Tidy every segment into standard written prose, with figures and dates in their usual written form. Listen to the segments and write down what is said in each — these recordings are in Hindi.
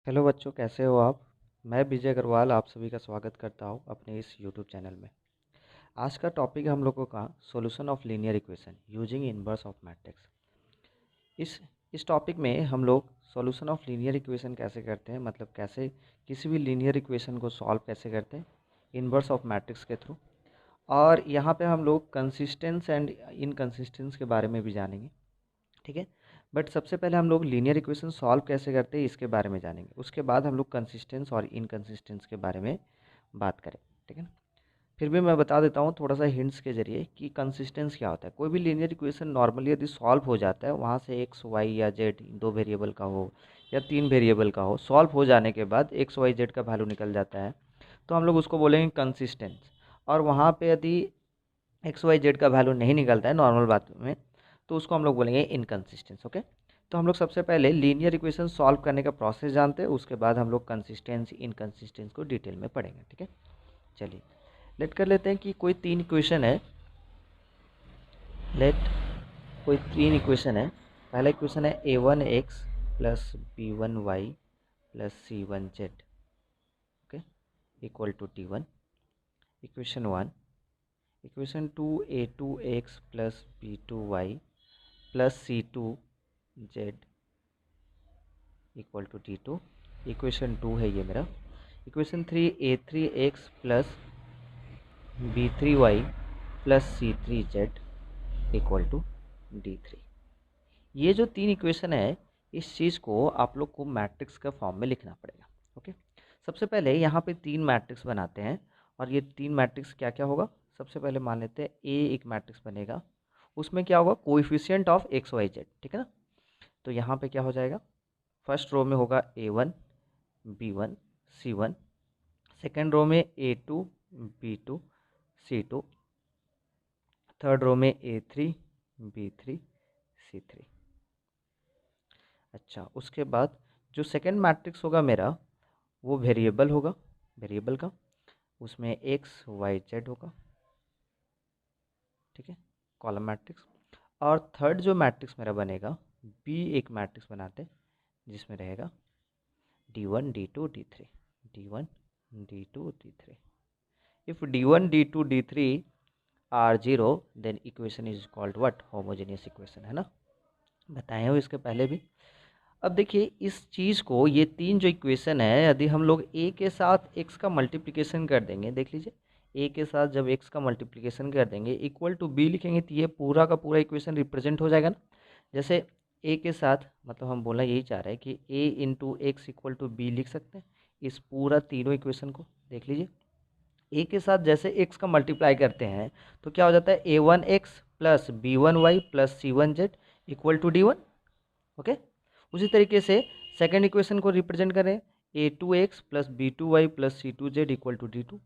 हेलो बच्चों, कैसे हो आप। मैं विजय अग्रवाल आप सभी का स्वागत करता हूं अपने इस यूट्यूब चैनल में। आज का टॉपिक है हम लोगों का solution of linear equation using inverse of matrix. इस इस टॉपिक में हम लोग सॉल्यूशन ऑफ लीनियर इक्वेशन कैसे करते हैं, मतलब कैसे किसी भी लीनियर इक्वेशन को सॉल्व कैसे करते हैं इनवर्स ऑफ मैट्रिक्स के थ्रू। और यहाँ पे हम लोग कंसिस्टेंस एंड इनकंसिस्टेंस के बारे में भी जानेंगे, ठीक है। बट सबसे पहले हम लोग लीनियर इक्वेशन सॉल्व कैसे करते हैं इसके बारे में जानेंगे, उसके बाद हम लोग कंसिस्टेंस और इनकंसिस्टेंस के बारे में बात करें, ठीक है ना। फिर भी मैं बता देता हूँ थोड़ा सा हिंट्स के जरिए कि कंसिस्टेंस क्या होता है। कोई भी लीनियर इक्वेशन नॉर्मली यदि सॉल्व हो जाता है, वहाँ से एक्स वाई या जेड दो वेरिएबल का हो या तीन वेरिएबल का हो, सॉल्व हो जाने के बाद एक्स वाई जेड का वैल्यू निकल जाता है, तो हम लोग उसको बोलेंगे कंसिस्टेंस। और वहाँ पे यदि एक्स वाई जेड का वैल्यू नहीं निकलता है नॉर्मल बात में, तो उसको हम लोग बोलेंगे इनकंसिस्टेंस। ओके, तो हम लोग सबसे पहले लीनियर इक्वेशन सॉल्व करने का प्रोसेस जानते हैं, उसके बाद हम लोग कंसिस्टेंस इनकंसिस्टेंस को डिटेल में पढ़ेंगे, ठीक है। चलिए लेट कर लेते हैं कि कोई तीन इक्वेशन है। लेट कोई तीन इक्वेशन है। पहला इक्वेशन है a1x plus b1y plus c1z, okay, equal to t1। Equation one. Equation two a2x plus b2y plus c2z equal to t2। Equation two है ये मेरा। Equation three a3x plus b3y plus c3z equal to d3। ये जो तीन इक्वेशन है, इस चीज़ को आप लोग को मैट्रिक्स का फॉर्म में लिखना पड़ेगा। ओके, सबसे पहले यहाँ पे तीन मैट्रिक्स बनाते हैं। और ये तीन मैट्रिक्स क्या क्या होगा, सबसे पहले मान लेते हैं ए एक मैट्रिक्स बनेगा। उसमें क्या होगा, coefficient of x y z, ठीक है ना। तो यहाँ पे क्या हो जाएगा, फर्स्ट रो में होगा a1 b1 c1। Second row में a2 b2 c2। Third row में a3 b3 c3। अच्छा, उसके बाद जो सेकेंड मैट्रिक्स होगा मेरा, वो वेरिएबल होगा, वेरिएबल का, उसमें एक्स वाई जेड होगा, ठीक है, कॉलम मैट्रिक्स। और थर्ड जो मैट्रिक्स मेरा बनेगा, बी एक मैट्रिक्स बनाते हैं जिसमें रहेगा d1 d2 d3, d1 d2 d3। If d1 d2 d3 are zero, then equation is called what, homogeneous equation, है ना। बताए हो इसके पहले भी। अब देखिए इस चीज़ को, ये तीन जो इक्वेशन है, यदि हम लोग a के साथ x का मल्टीप्लिकेशन कर देंगे, देख लीजिए, a के साथ जब x का मल्टीप्लिकेशन कर देंगे इक्वल टू b लिखेंगे, तो ये पूरा का पूरा इक्वेशन रिप्रेजेंट हो जाएगा ना। जैसे a के साथ, मतलब हम बोलना यही चाह रहे हैं कि a into x equal to b लिख सकते हैं इस पूरा तीनों इक्वेशन को। देख लीजिए, a के साथ जैसे x का मल्टीप्लाई करते हैं तो क्या हो जाता है, a1x plus b1y plus c1z equal to d1। Okay, उसी तरीके से सेकेंड इक्वेशन को रिप्रेजेंट करें, a2x plus b2y plus c2z equal to d2।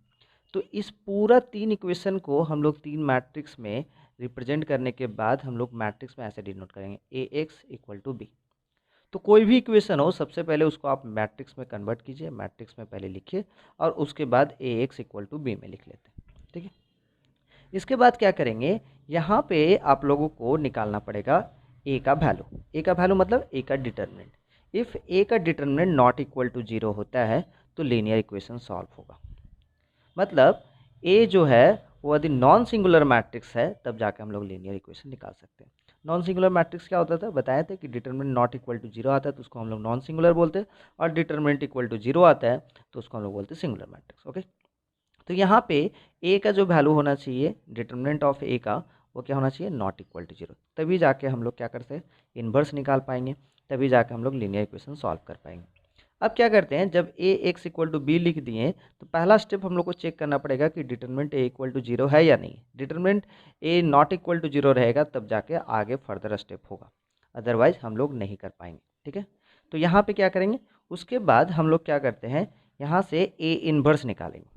तो इस पूरा तीन इक्वेशन को हम लोग तीन मैट्रिक्स में रिप्रेजेंट करने के बाद हम लोग मैट्रिक्स में ऐसे डिनोट करेंगे, ax इक्वल टू b। तो कोई भी इक्वेशन हो, सबसे पहले उसको आप मैट्रिक्स में कन्वर्ट कीजिए, मैट्रिक्स में पहले लिखिए और उसके बाद ax इक्वल टू b में लिख लेते हैं, ठीक है। इसके बाद क्या करेंगे, यहाँ पे आप लोगों को निकालना पड़ेगा ए का वैल्यू। ए का वैल्यू मतलब ए का डिटर्मिनेंट। इफ़ ए का determinant not equal to zero होता है तो लीनियर इक्वेशन सॉल्व होगा। मतलब ए जो है वो यदि नॉन सिंगुलर मैट्रिक्स है, तब जाके हम लोग लीनियर इक्वेशन निकाल सकते हैं। नॉन सिंगुलर मैट्रिक्स क्या होता था, बताए थे कि determinant not equal to zero आता है तो उसको हम लोग नॉन सिंगुलर बोलते हैं, और डिटर्मिनेंट इक्वल टू जीरो आता है तो उसको हम लोग बोलते हैं सिंगुलर मैट्रिक्स। ओके, तो यहाँ पे ए का जो वैल्यू होना चाहिए, डिटर्मिनेंट ऑफ ए का, वो क्या होना चाहिए, नॉट इक्वल टू जीरो। तभी जाके हम लोग क्या करते हैं, इन्वर्स निकाल पाएंगे, तभी जाके हम लोग लीनियर इक्वेशन सॉल्व कर पाएंगे। अब क्या करते हैं, जब ए एक्स इक्वल टू बी लिख दिए तो पहला स्टेप हम लोग को चेक करना पड़ेगा कि determinant A equal to zero है या नहीं। Determinant A not equal to zero रहेगा तब जाके आगे फर्दर स्टेप होगा, अदरवाइज हम लोग नहीं कर पाएंगे, ठीक है। तो यहाँ पे क्या करेंगे, उसके बाद हम लोग क्या करते हैं, यहाँ से ए इन्वर्स निकालेंगे।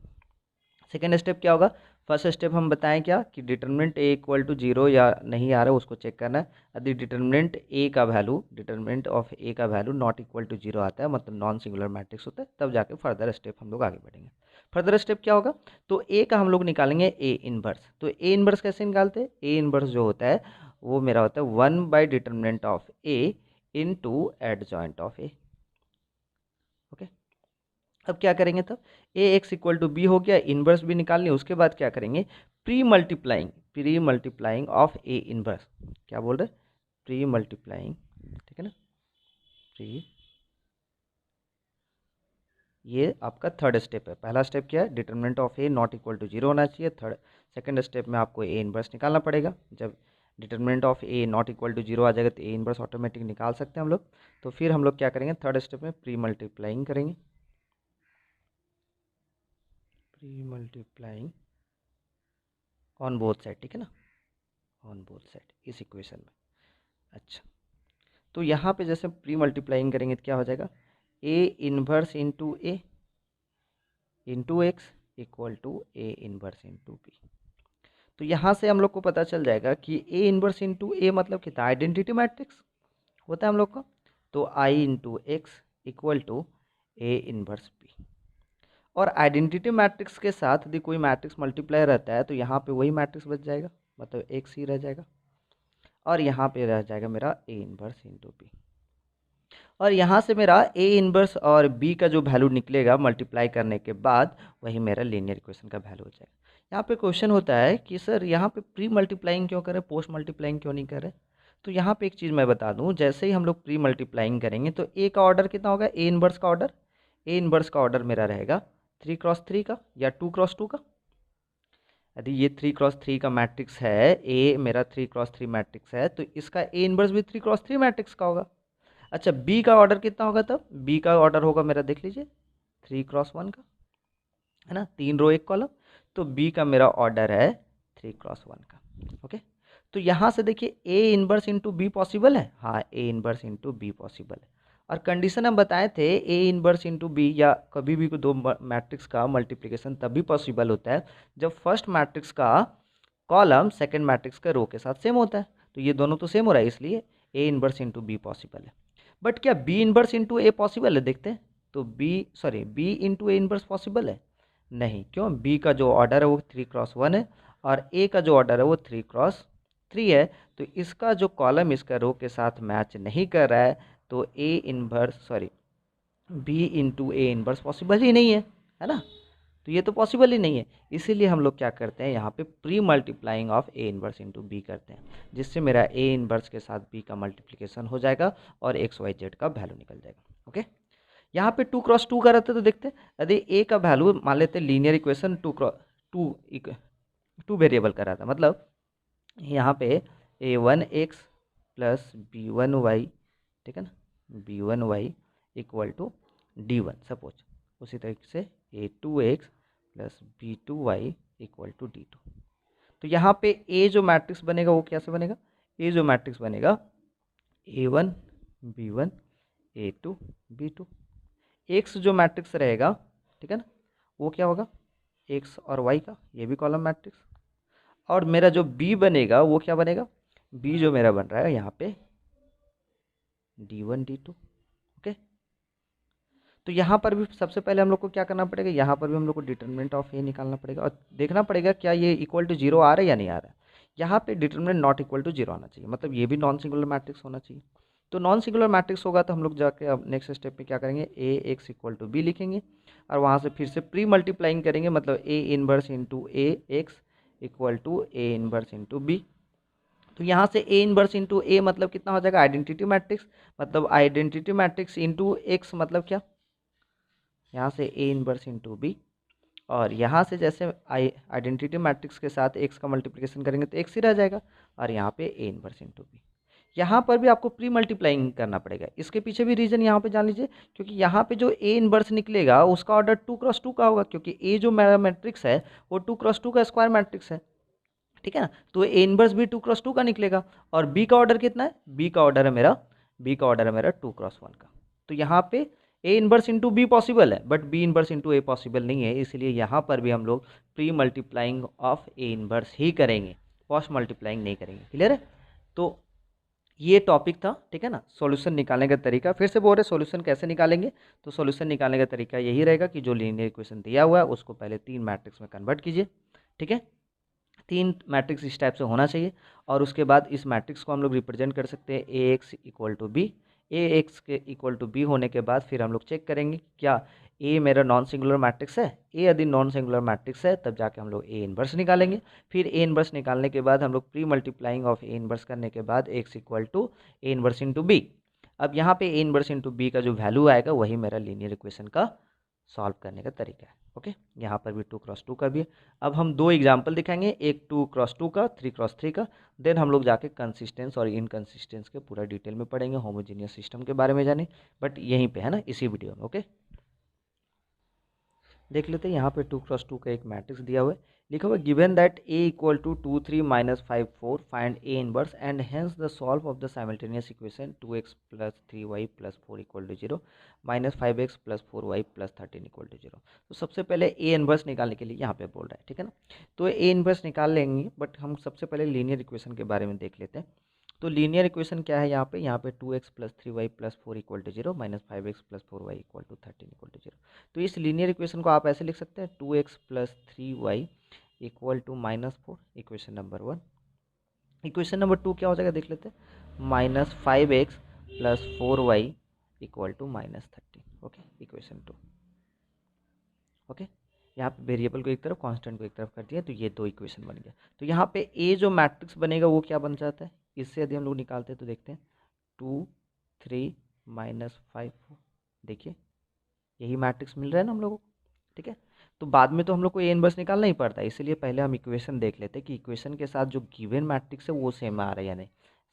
सेकेंड स्टेप क्या होगा, फर्स्ट स्टेप हम बताएं क्या कि determinant A equal to zero या नहीं आ रहा है उसको चेक करना है। यदि डिटर्मिनेंट ए का वैल्यू, डिटर्मिनेंट ऑफ ए का value not equal to zero आता है, मतलब नॉन सिंगुलर मैट्रिक्स होता है, तब जाके फर्दर स्टेप हम लोग आगे बढ़ेंगे। फर्दर स्टेप क्या होगा, तो ए का हम लोग निकालेंगे ए इनवर्स। तो ए इनवर्स कैसे निकालते हैं, ए इनवर्स जो होता है वो मेरा होता है 1 by determinant of A into adjoint of A. अब क्या करेंगे तब, A x equal to B हो गया, इनवर्स भी निकालनी है। उसके बाद क्या करेंगे, pre multiplying of A inverse, क्या बोल रहे, प्री मल्टीप्लाइंग, ठीक है ना, प्री, ये आपका थर्ड स्टेप है। पहला स्टेप क्या है, determinant of A not equal to zero होना चाहिए। थर्ड सेकंड स्टेप में आपको ए इनवर्स निकालना पड़ेगा। जब determinant of A not equal to zero आ जाएगा तो ए इनवर्स ऑटोमेटिक निकाल सकते हैं हम लोग। तो फिर हम लोग क्या करेंगे, थर्ड स्टेप में प्री मल्टीप्लाइंग करेंगे, pre multiplying on both side, ठीक है ना, ऑन बोथ साइड इस इक्वेशन में। अच्छा, तो यहाँ पे जैसे प्री मल्टीप्लाइंग करेंगे तो क्या हो जाएगा, A inverse into x equal to A inverse into B. तो यहाँ से हम लोग को पता चल जाएगा कि ए इनवर्स इंटू ए मतलब कितना, आइडेंटिटी मैट्रिक्स होता है हम लोग का। तो I into x equal to A inverse B. और आइडेंटिटी मैट्रिक्स के साथ यदि कोई मैट्रिक्स मल्टीप्लाई रहता है तो यहाँ पे वही मैट्रिक्स बच जाएगा, मतलब एक्स ही रह जाएगा। और यहाँ पे रह जाएगा मेरा ए इनवर्स इंटू बी। और यहाँ से मेरा ए इनवर्स और बी का जो वैल्यू निकलेगा मल्टीप्लाई करने के बाद, वही मेरा लीनियर इक्वेशन का वैल्यू हो जाएगा। यहाँ पे क्वेश्चन होता है कि सर यहाँ पे प्री मल्टीप्लाइंग क्यों करें, पोस्ट मल्टीप्लाइंग क्यों नहीं करें। तो यहाँ पे एक चीज़ मैं बता दूँ, जैसे ही हम लोग प्री मल्टीप्लाइंग करेंगे तो ए का ऑर्डर कितना होगा, ए इनवर्स का ऑर्डर, ए इनवर्स का ऑर्डर मेरा रहेगा 3x3 का या 2x2 का। यदि ये 3x3 का मैट्रिक्स है, ए मेरा 3x3 मैट्रिक्स है, तो इसका ए इनवर्स भी 3x3 मैट्रिक्स का होगा। अच्छा, बी का ऑर्डर कितना होगा तब, बी का ऑर्डर होगा मेरा, देख लीजिए 3x1 का, है ना, 3 रो 1 कॉलम। तो बी का मेरा ऑर्डर है 3x1 का। ओके, तो यहाँ से देखिए ए इनवर्स इंटू बी पॉसिबल है, हाँ ए इनवर्स इंटू बी पॉसिबल है। और कंडीशन हम बताए थे ए इनवर्स इंटू बी या कभी भी दो मैट्रिक्स का मल्टीप्लिकेशन तभी पॉसिबल होता है जब फर्स्ट मैट्रिक्स का कॉलम सेकंड मैट्रिक्स का रो के साथ सेम होता है। तो ये दोनों तो सेम हो रहा है, इसलिए A inverse into B possible है। बट क्या B inverse into A possible है, देखते हैं। तो B into A inverse possible है नहीं, क्यों, बी का जो ऑर्डर है वो 3x1 है और ए का जो ऑर्डर है वो 3x3 है। तो इसका जो कॉलम इसका रो के साथ मैच नहीं कर रहा है, तो B into A inverse possible ही नहीं है ना। तो ये तो पॉसिबल ही नहीं है, इसीलिए हम लोग क्या करते हैं, यहाँ पे pre multiplying of A inverse into B करते हैं, जिससे मेरा ए इनवर्स के साथ बी का मल्टीप्लिकेशन हो जाएगा और एक्स वाई जेड का वैल्यू निकल जाएगा। ओके, यहाँ पे 2x2 का रहता है तो देखते हैं, यदि ए का वैल्यू मान लेते हैं, लीनियर इक्वेशन 2 वेरिएबल का रहता है, मतलब यहाँ पे a1x प्लस b1y, ठीक है ना, b1y equal to d1 suppose. उसी तरीके से a2x plus b2y equal to d2। तो यहाँ पे ए जो मैट्रिक्स बनेगा वो कैसे बनेगा, ए जो मैट्रिक्स बनेगा a1 b1 a2 b2। X जो मैट्रिक्स रहेगा, ठीक है ना, वो क्या होगा, एक्स और वाई का, ये भी कॉलम मैट्रिक्स। और मेरा जो बी बनेगा वो क्या बनेगा, बी जो मेरा बन रहा है यहाँ पे d1 d2। ओके, तो यहाँ पर भी सबसे पहले हम लोग को क्या करना पड़ेगा, यहाँ पर भी हम लोग को डिटरमिनेंट ऑफ ए निकालना पड़ेगा और देखना पड़ेगा क्या ये इक्वल टू जीरो आ रहा है या नहीं आ रहा है। यहाँ पे determinant not equal to zero आना चाहिए, मतलब ये भी नॉन सिंगुलर मैट्रिक्स होना चाहिए। तो नॉन सिंगुलर मैट्रिक्स होगा तो हम लोग जाके अब नेक्स्ट स्टेप में क्या करेंगे, ए एक्स इक्वल टू बी लिखेंगे और वहाँ से फिर से प्री मल्टीप्लाइंग करेंगे, मतलब A inverse into A x equal to A inverse into B. तो यहाँ से ए इनवर्स इंटू ए मतलब कितना हो जाएगा, आइडेंटिटी मैट्रिक्स, मतलब आइडेंटिटी मैट्रिक्स इंटू एक्स मतलब क्या, यहाँ से ए इनवर्स इंटू बी। और यहाँ से जैसे आइडेंटिटी मैट्रिक्स के साथ एक्स का मल्टीप्लिकेशन करेंगे तो एक्स ही रह जाएगा और यहाँ पे ए इनवर्स इंटू बी। यहाँ पर भी आपको प्री मल्टीप्लाइंग करना पड़ेगा, इसके पीछे भी रीज़न यहाँ पे जान लीजिए, क्योंकि यहाँ पे जो ए इनवर्स निकलेगा उसका ऑर्डर 2x2 का होगा, क्योंकि ए जो मेरा मैट्रिक्स है वो 2x2 का स्क्वायर मैट्रिक्स है, ठीक है ना। तो ए इनवर्स भी 2x2 का निकलेगा। और बी का ऑर्डर कितना है, बी का ऑर्डर है मेरा 2x1 का। तो यहाँ पे A inverse into B possible है but B inverse into A possible नहीं है, इसलिए यहाँ पर भी हम लोग pre multiplying of A inverse ही करेंगे, पोस्ट मल्टीप्लाइंग नहीं करेंगे। क्लियर है, तो ये टॉपिक था, ठीक है ना। सॉल्यूशन निकालने का तरीका फिर से बोल रहे, सॉल्यूशन कैसे निकालेंगे, तो सॉल्यूशन निकालने का तरीका यही रहेगा कि जो लीनियर इक्वेशन दिया हुआ है उसको पहले 3 मैट्रिक्स में कन्वर्ट कीजिए, ठीक है। 3 मैट्रिक्स इस टाइप से होना चाहिए और उसके बाद इस मैट्रिक्स को हम लोग रिप्रेजेंट कर सकते हैं A x equal to B, A X के इक्वल टू बी होने के बाद फिर हम लोग चेक करेंगे क्या ए मेरा नॉन सिंगुलर मैट्रिक्स है। ए यदि नॉन सिंगुलर मैट्रिक्स है तब जाके हम लोग ए इनवर्स निकालेंगे। फिर ए इनवर्स निकालने के बाद हम लोग pre multiplying of A inverse करने के बाद x equal to A inverse into B. अब यहाँ पे ए इनवर्स इंटू बी का जो वैल्यू आएगा वही मेरा लीनियर इक्वेशन का सॉल्व करने का तरीका है। ओके, यहाँ पर भी 2x2 का भी है। अब हम दो एग्जाम्पल दिखाएंगे, एक 2x2 का, 3x3 का। देन हम लोग जाके कंसिस्टेंस और इनकंसिस्टेंस के पूरा डिटेल में पढ़ेंगे, होमोजीनियस सिस्टम के बारे में जाने, बट यहीं पे है ना, इसी वीडियो में। ओके, देख लेते हैं। यहाँ पे 2x2 का एक मैट्रिक्स दिया हुआ है, लिखा हुआ given that A equal to 2 3 minus 5 4 find A inverse and hence the solve of the simultaneous equation 2x plus 3y plus 4 equal to 0 minus 5x plus 4y plus 13 equal to 0। तो सबसे पहले ए इनवर्स निकालने के लिए यहाँ पे बोल रहा है, ठीक है ना। तो ए इनवर्स निकाल लेंगे, बट हम सबसे पहले लीनियर इक्वेशन के बारे में देख लेते हैं। तो लीनियर इक्वेशन क्या है यहाँ पे 2x plus 3y plus 4 equal to 0 minus 5x plus 4y equal to 13 equal to 0। तो इस लीनियर इक्वेशन को आप ऐसे लिख सकते हैं 2x plus 3y equal to -4, equation number 1। Equation number 2 क्या हो जाएगा देख लेते हैं, -5x plus 4y equal to -13। Okay, equation 2। Okay, यहाँ पे वेरिएबल को एक तरफ, कांस्टेंट को एक तरफ कर दिया, तो ये दो इक्वेशन बन गया। तो यहाँ पे ए जो मैट्रिक्स बनेगा वो क्या बन जाता है, इससे यदि हम लोग निकालते हैं तो देखते हैं 2 3 -5 4। देखिए यही मैट्रिक्स मिल रहा है ना हम लोगों को, ठीक है। तो बाद में तो हम लोग को ए इनवर्स निकालना ही पड़ता है, इसीलिए पहले हम इक्वेशन देख लेते हैं कि इक्वेशन के साथ जो गिवन मैट्रिक्स है वो सेम आ रहा है या नहीं।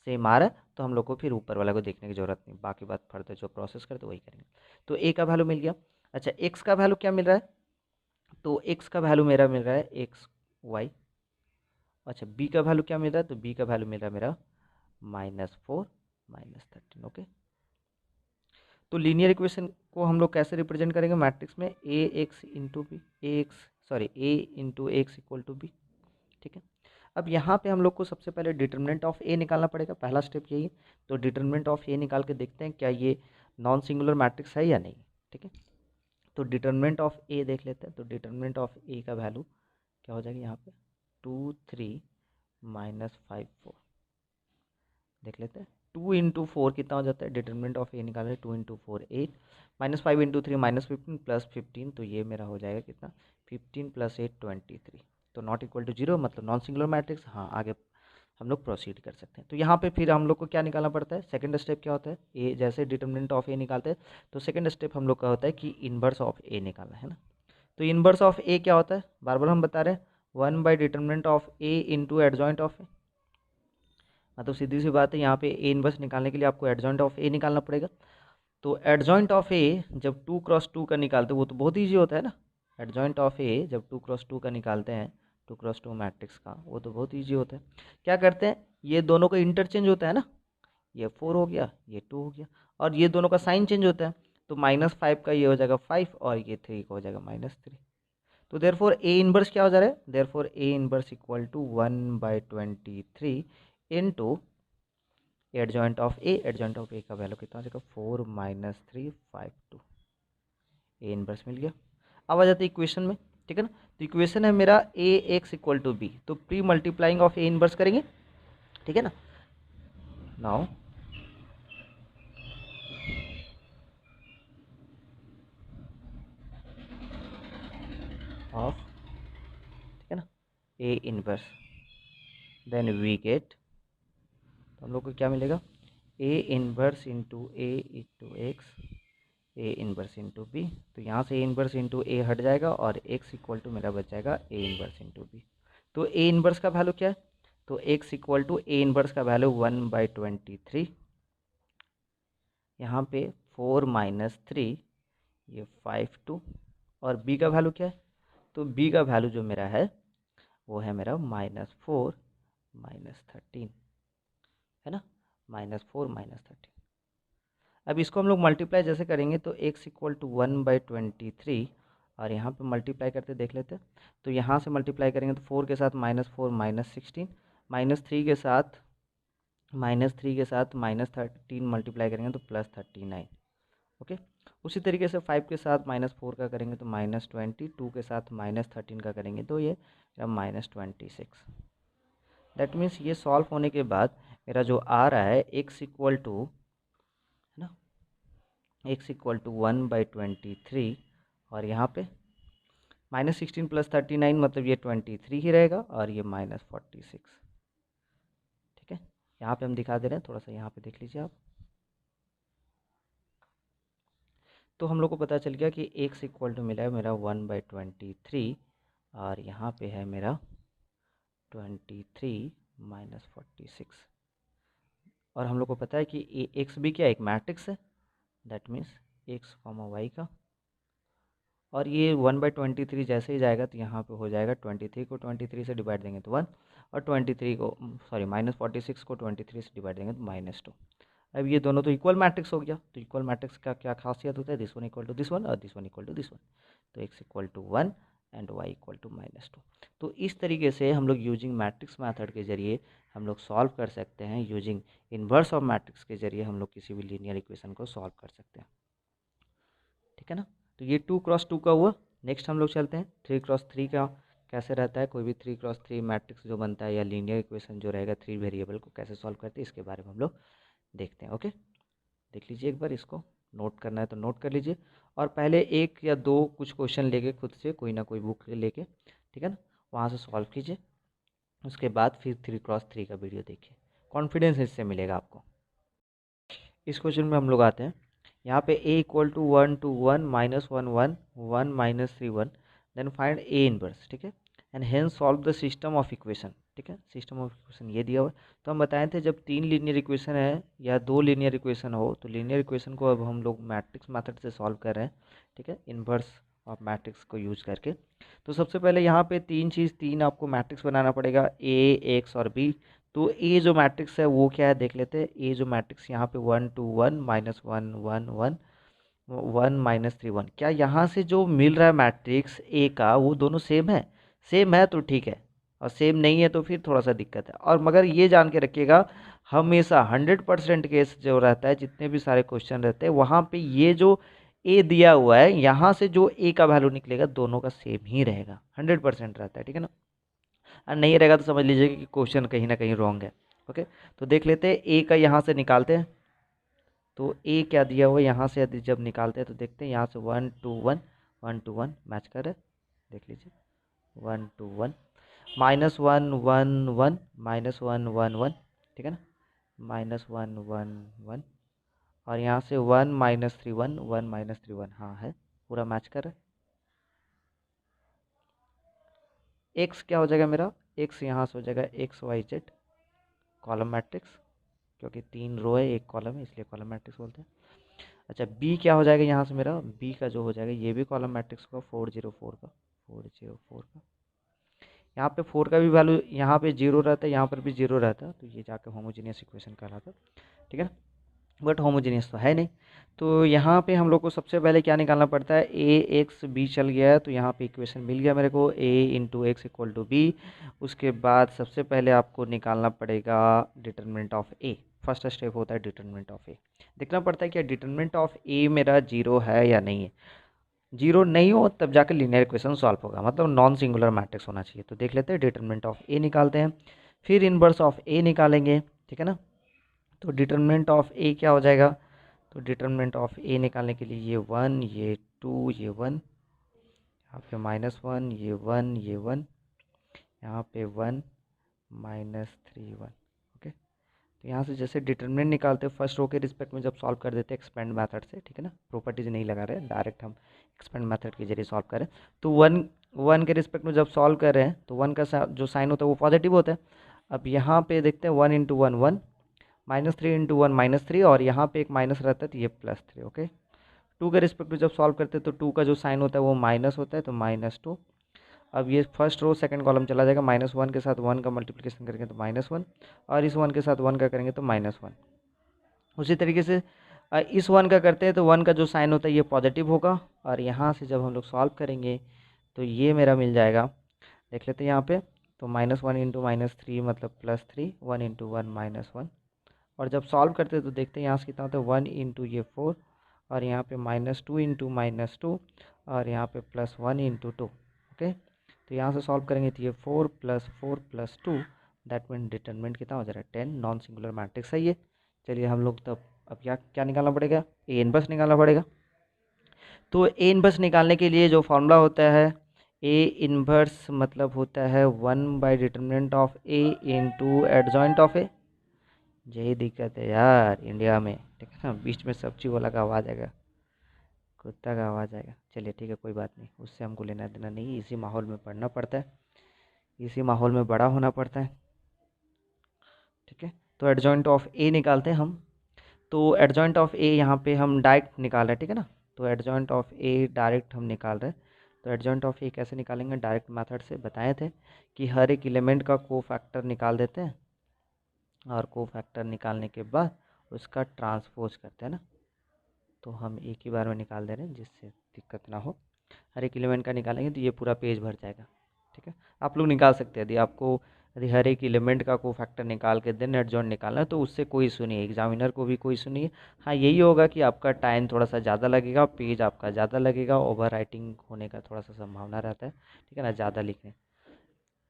सेम आ रहा है तो हम लोग को फिर ऊपर वाला को देखने की जरूरत नहीं, बाकी बात फर्दर जो प्रोसेस करते वही करेंगे। तो ए का वैल्यू मिल गया। अच्छा, एक्स का वैल्यू क्या मिल रहा है, तो एक्स का वैल्यू मेरा मिल रहा है एक्स वाई। अच्छा, बी का वैल्यू क्या मिल रहा है, तो बी का वैल्यू मिल रहा है मेरा -4 -13। ओके, तो लीनियर इक्वेशन को हम लोग कैसे रिप्रेजेंट करेंगे मैट्रिक्स में, A X into B, A into x equal to B, ठीक है। अब यहाँ पे हम लोग को सबसे पहले डिटर्मिनेंट ऑफ ए निकालना पड़ेगा, पहला स्टेप यही है। तो डिटर्मिनेंट ऑफ ए निकाल के देखते हैं क्या ये नॉन सिंगुलर मैट्रिक्स है या नहीं, ठीक है। तो डिटर्मिनेंट ऑफ ए देख लेते हैं। तो डिटर्मिनेंट ऑफ ए का वैल्यू क्या हो जाएगा यहाँ पे, 2 3 -5 4। देख लेते हैं 2 इंटू 4 कितना हो जाता है, डिटर्मिनेंट ऑफ ए निकाल रहे हैं, 2 इंटू 4 8, -5 इंटू 3 -15 प्लस 15, तो ये मेरा हो जाएगा कितना, 15 प्लस 8 23। तो नॉट इक्वल टू 0 मतलब नॉन सिंगुलर मैट्रिक्स। हाँ, आगे हम लोग प्रोसीड कर सकते हैं। तो यहाँ पे फिर हम लोग को क्या निकालना पड़ता है, सेकंड स्टेप क्या होता है, ए जैसे डिटर्मिनेंट ऑफ ए निकालते हैं तो सेकंड स्टेप हम लोग का होता है कि इनवर्स ऑफ ए निकालना है ना। तो इनवर्स ऑफ ए क्या होता है, बार बार हम बता रहे हैं, 1 by determinant of A into adjoint of A. मतलब सीधी सी बात है, यहाँ पे ए इनवर्स निकालने के लिए आपको एडजॉइंट ऑफ ए निकालना पड़ेगा। तो एडजॉइंट ऑफ ए जब 2x2 का निकालते हैं वो तो बहुत ईजी होता है ना। एडजॉइंट ऑफ ए जब 2x2 का निकालते हैं, 2x2 मैट्रिक्स का, वो तो बहुत ईजी होता है। क्या करते हैं, ये दोनों का इंटरचेंज होता है ना, ये 4 हो गया, ये 2 हो गया, और ये दोनों का साइन चेंज होता है। तो -5 का ये हो जाएगा 5 और ये 3 का हो जाएगा -3। तो देयरफॉर ए इनवर्स क्या हो जा रहा है, therefore A inverse equal to 1/23 into adjoint of A. Adjoint of A का वैल्यू कितना हो जाएगा, 4 -3 5 2। ए इनवर्स मिल गया। अब आ जाते हैं इक्वेशन में, ठीक है ना। तो इक्वेशन है मेरा A x equal to B, तो pre multiplying of A inverse करेंगे, ठीक है ना। नाउ ऑफ, ठीक है ना, A inverse, then we get, तो हम लोग को क्या मिलेगा, A inverse into A into x, A inverse into B. तो यहाँ से ए इनवर्स इंटू ए हट जाएगा और एक्स इक्वल टू मेरा बच जाएगा ए इनवर्स इंटू बी। तो ए इनवर्स का वैल्यू क्या है, तो x equal to A inverse का वैल्यू 1/23, यहाँ पे 4 -3, ये 5 2, और बी का वैल्यू क्या है, तो बी का वैल्यू जो मेरा है वो है मेरा -4 -13, है ना, -4 -13। अब इसको हम लोग मल्टीप्लाई जैसे करेंगे तो x इक्वल टू 1/23, और यहाँ पे मल्टीप्लाई करते देख लेते हैं। तो यहाँ से मल्टीप्लाई करेंगे तो 4 के साथ -4 -16, -3 के साथ -13 मल्टीप्लाई करेंगे तो +39। ओके, उसी तरीके से 5 के साथ -4 का करेंगे तो -20, 2 के साथ -13 का करेंगे तो ये मेरा -26। दैट मीन्स ये सॉल्व होने के बाद मेरा जो आ रहा है x इक्वल टू, है ना, x इक्वल टू 1/23 और यहाँ पे -16 + 39 मतलब ये 23 ही रहेगा और ये -46। ठीक है, यहाँ पे हम दिखा दे रहे हैं, थोड़ा सा यहाँ पे देख लीजिए आप। तो हम लोग को पता चल गया कि x इक्वल टू मिला है मेरा 1/23 और यहाँ पे है मेरा 23 - 46। और हम लोग को पता है कि x भी क्या एक मैट्रिक्स है, दैट मीन्स x, y का। और ये 1/23 जैसे ही जाएगा तो यहाँ पे हो जाएगा 23 को 23 से डिवाइड देंगे तो 1 और 23 को सॉरी -46 को 23 से डिवाइड देंगे तो -2। अब ये दोनों तो इक्वल मैट्रिक्स हो गया। तो इक्वल मैट्रिक्स का क्या खासियत होता है, this one equal to this one और this one equal to this one. तो x equal to 1 and y equal to -2। तो इस तरीके से हम लोग यूजिंग मैट्रिक्स मेथड के जरिए हम लोग सॉल्व कर सकते हैं। यूजिंग इन्वर्स ऑफ मैट्रिक्स के जरिए हम लोग किसी भी लीनियर इक्वेशन को सॉल्व कर सकते हैं। ठीक है ना। तो ये 2x2 का हुआ। नेक्स्ट हम लोग चलते हैं 3x3 का कैसे रहता है। कोई भी 3x3 मैट्रिक्स जो बनता है या लीनियर इक्वेशन जो रहेगा 3 वेरिएबल को कैसे सॉल्व करते हैं, इसके बारे में हम लोग देखते हैं। ओके, देख लीजिए एक बार, इसको नोट करना है तो नोट कर लीजिए। और पहले 1 या 2 कुछ क्वेश्चन लेके खुद से कोई ना कोई बुक लेके, ठीक है ना, वहाँ से सॉल्व कीजिए। उसके बाद फिर 3x3 का वीडियो देखिए, कॉन्फिडेंस इससे मिलेगा आपको। इस क्वेश्चन में हम लोग आते हैं। यहाँ पे a equal to 1 to 1 -1 1 1 -3 1 then find a inverse. ठीक है, and hence solve the system of equation. ठीक है, सिस्टम ऑफ इक्वेशन ये दिया हुआ है। तो हम बताए थे जब 3 लीनियर इक्वेशन है या 2 लीनियर इक्वेशन हो तो लीनियर इक्वेशन को अब हम लोग मैट्रिक्स मेथड से सॉल्व कर रहे हैं। ठीक है, इनवर्स ऑफ मैट्रिक्स को यूज करके। तो सबसे पहले यहाँ पे 3 आपको मैट्रिक्स बनाना पड़ेगा, a, x और b। तो ए जो मैट्रिक्स है वो क्या है देख लेते हैं। ए जो मैट्रिक्स यहाँ पे 1 to 1 -1 1 1 1 -3 1, क्या यहाँ से जो मिल रहा है मैट्रिक्स ए का वो दोनों सेम है? सेम है तो ठीक है, और सेम नहीं है तो फिर थोड़ा सा दिक्कत है। और मगर ये जान के रखिएगा, हमेशा 100% केस जो रहता है, जितने भी सारे क्वेश्चन रहते हैं वहाँ पे ये जो ए दिया हुआ है यहाँ से जो ए का वैल्यू निकलेगा दोनों का सेम ही रहेगा, 100% रहता है। ठीक है ना। और नहीं रहेगा तो समझ लीजिए कि क्वेश्चन कहीं ना कहीं रॉन्ग है। ओके, तो देख लेते हैं ए का यहाँ से निकालते हैं। तो ए क्या दिया हुआ है यहाँ से यदि जब निकालते हैं तो देखते हैं यहाँ से 1 to 1 1 to 1 मैच कर रहे हैं, देख लीजिए 1 to 1 -1 1 1 -1 1 1। ठीक है ना, -1 1 1 और यहाँ से 1 -3 1 1 -3 1, हाँ है, पूरा मैच कर रहे हैं। एक्स क्या हो जाएगा मेरा, एक्स यहाँ से हो जाएगा XYZ कॉलम मैट्रिक्स, क्योंकि 3 रो है 1 कॉलम है इसलिए कॉलम मैट्रिक्स बोलते हैं। अच्छा, बी क्या हो जाएगा यहाँ से मेरा, बी का जो हो जाएगा ये भी कॉलम मैट्रिक्स होगा 404 का, 404 का। यहाँ पे 4 का भी वैल्यू यहाँ पे 0 रहता है, यहाँ पर भी 0 रहता है, तो ये जाकर होमोजीनियस इक्वेशन कहलाता है। ठीक है ना, बट होमोजीनियस तो है नहीं। तो यहाँ पे हम लोग को सबसे पहले क्या निकालना पड़ता है, ए एक्स बी चल गया है तो यहाँ पे इक्वेशन मिल गया मेरे को, a into x equal to B. उसके बाद सबसे पहले आपको निकालना पड़ेगा determinant of A. First step होता है डिटरमिनेंट ऑफ ए, देखना पड़ता है कि डिटरमिनेंट ऑफ ए मेरा 0 है या नहीं है। 0 नहीं हो तब जाकर लीनियर इक्वेशन सॉल्व होगा, मतलब नॉन सिंगुलर मैट्रिक्स होना चाहिए। तो देख लेते हैं डिटरमिनेंट ऑफ ए निकालते हैं, फिर इनवर्स ऑफ ए निकालेंगे। ठीक है ना, तो डिटरमिनेंट ऑफ ए क्या हो जाएगा, तो डिटरमिनेंट ऑफ ए निकालने के लिए ये 1 ये 2 ये 1, यहाँ पे -1 ये 1 ये 1, यहाँ पे 1 -3 1। ओके, तो यहाँ से जैसे डिटरमिनेंट निकालते हैं फर्स्ट रो के रिस्पेक्ट में जब सॉल्व कर देते हैं एक्सपेंड मेथड से। ठीक है ना, प्रॉपर्टीज नहीं लगा रहे हैं, डायरेक्ट हम एक्सपेंड मेथड के जरिए सॉल्व करें। तो 1 के रिस्पेक्ट में जब सॉल्व कर रहे हैं तो 1 का जो साइन होता है वो पॉजिटिव होता है। अब यहाँ पे देखते हैं 1 इंटू 1 1 -3 इंटू 1 -3 और यहाँ पे एक माइनस रहता है तो ये +3। ओके, 2 के रिस्पेक्ट में जब सॉल्व करते हैं तो 2 का जो साइन होता है वो माइनस होता है तो -2। अब ये फर्स्ट रो सेकंड कॉलम चला जाएगा, -1 के साथ 1 का मल्टीप्लिकेशन करेंगे तो -1 और इस 1 के साथ 1 का करेंगे तो -1। उसी तरीके से इस 1 का करते हैं तो 1 का जो साइन होता है ये पॉजिटिव होगा और यहाँ से जब हम लोग सॉल्व करेंगे तो ये मेरा मिल जाएगा, देख लेते हैं यहाँ पे। तो -1 इंटू -3 मतलब +3, 1 इंटू 1 -1 और जब सॉल्व करते हैं तो देखते हैं यहाँ से कितना होता है 1 इंटू ये 4 और यहाँ पे -2 इंटू -2 और यहाँ पे +1 इंटू 2। ओके, तो यहाँ से सॉल्व करेंगे तो ये 4 + 4 + 2 दैट मीन डिटरमिनेंट कितना हो जा रहा है 10, नॉन सिंगुलर मैट्रिक्स है ये। चलिए हम लोग तब अब क्या क्या निकालना पड़ेगा, ए इनवर्स निकालना पड़ेगा। तो ए इनवर्स निकालने के लिए जो फॉर्मूला होता है, ए इनवर्स मतलब होता है determinant of A into adjoint of A. यही दिक्कत है यार इंडिया में, ठीक है ना, बीच में सब्जी वाला का आवाज़ आएगा, कुत्ता का आवाज़ आएगा। चलिए ठीक है, कोई बात नहीं, उससे हमको लेना देना नहीं, इसी माहौल में पढ़ना पड़ता है, इसी माहौल में बड़ा होना पड़ता है, ठीक है। तो एडजॉइंट ऑफ ए निकालते हैं हम। तो एडजॉइंट ऑफ ए यहाँ पे हम डायरेक्ट निकाल रहे हैं, ठीक है ना। तो एडजॉइंट ऑफ ए डायरेक्ट हम निकाल रहे हैं। तो एडजॉइंट ऑफ ए कैसे निकालेंगे, डायरेक्ट मेथड से बताए थे कि हर एक एलिमेंट का कोफैक्टर निकाल देते हैं, और कोफैक्टर निकालने के बाद उसका ट्रांसपोज करते हैं ना। तो हम एक ही बार में निकाल दे रहे हैं जिससे दिक्कत ना हो। हर एक एलिमेंट का निकालेंगे तो ये पूरा पेज भर जाएगा, ठीक है। आप लोग निकाल सकते हैं, यदि आपको यदि हर एक एलिमेंट का कोफैक्टर निकाल के देन एडजॉइंट निकालना है तो उससे कोई इशू नहीं है, एग्जामिनर को भी कोई इशू नहीं है। हाँ यही होगा कि आपका टाइम थोड़ा सा ज़्यादा लगेगा, पेज आपका ज़्यादा लगेगा, ओवर राइटिंग होने का थोड़ा सा संभावना रहता है, ठीक है ना, ज़्यादा लिखने।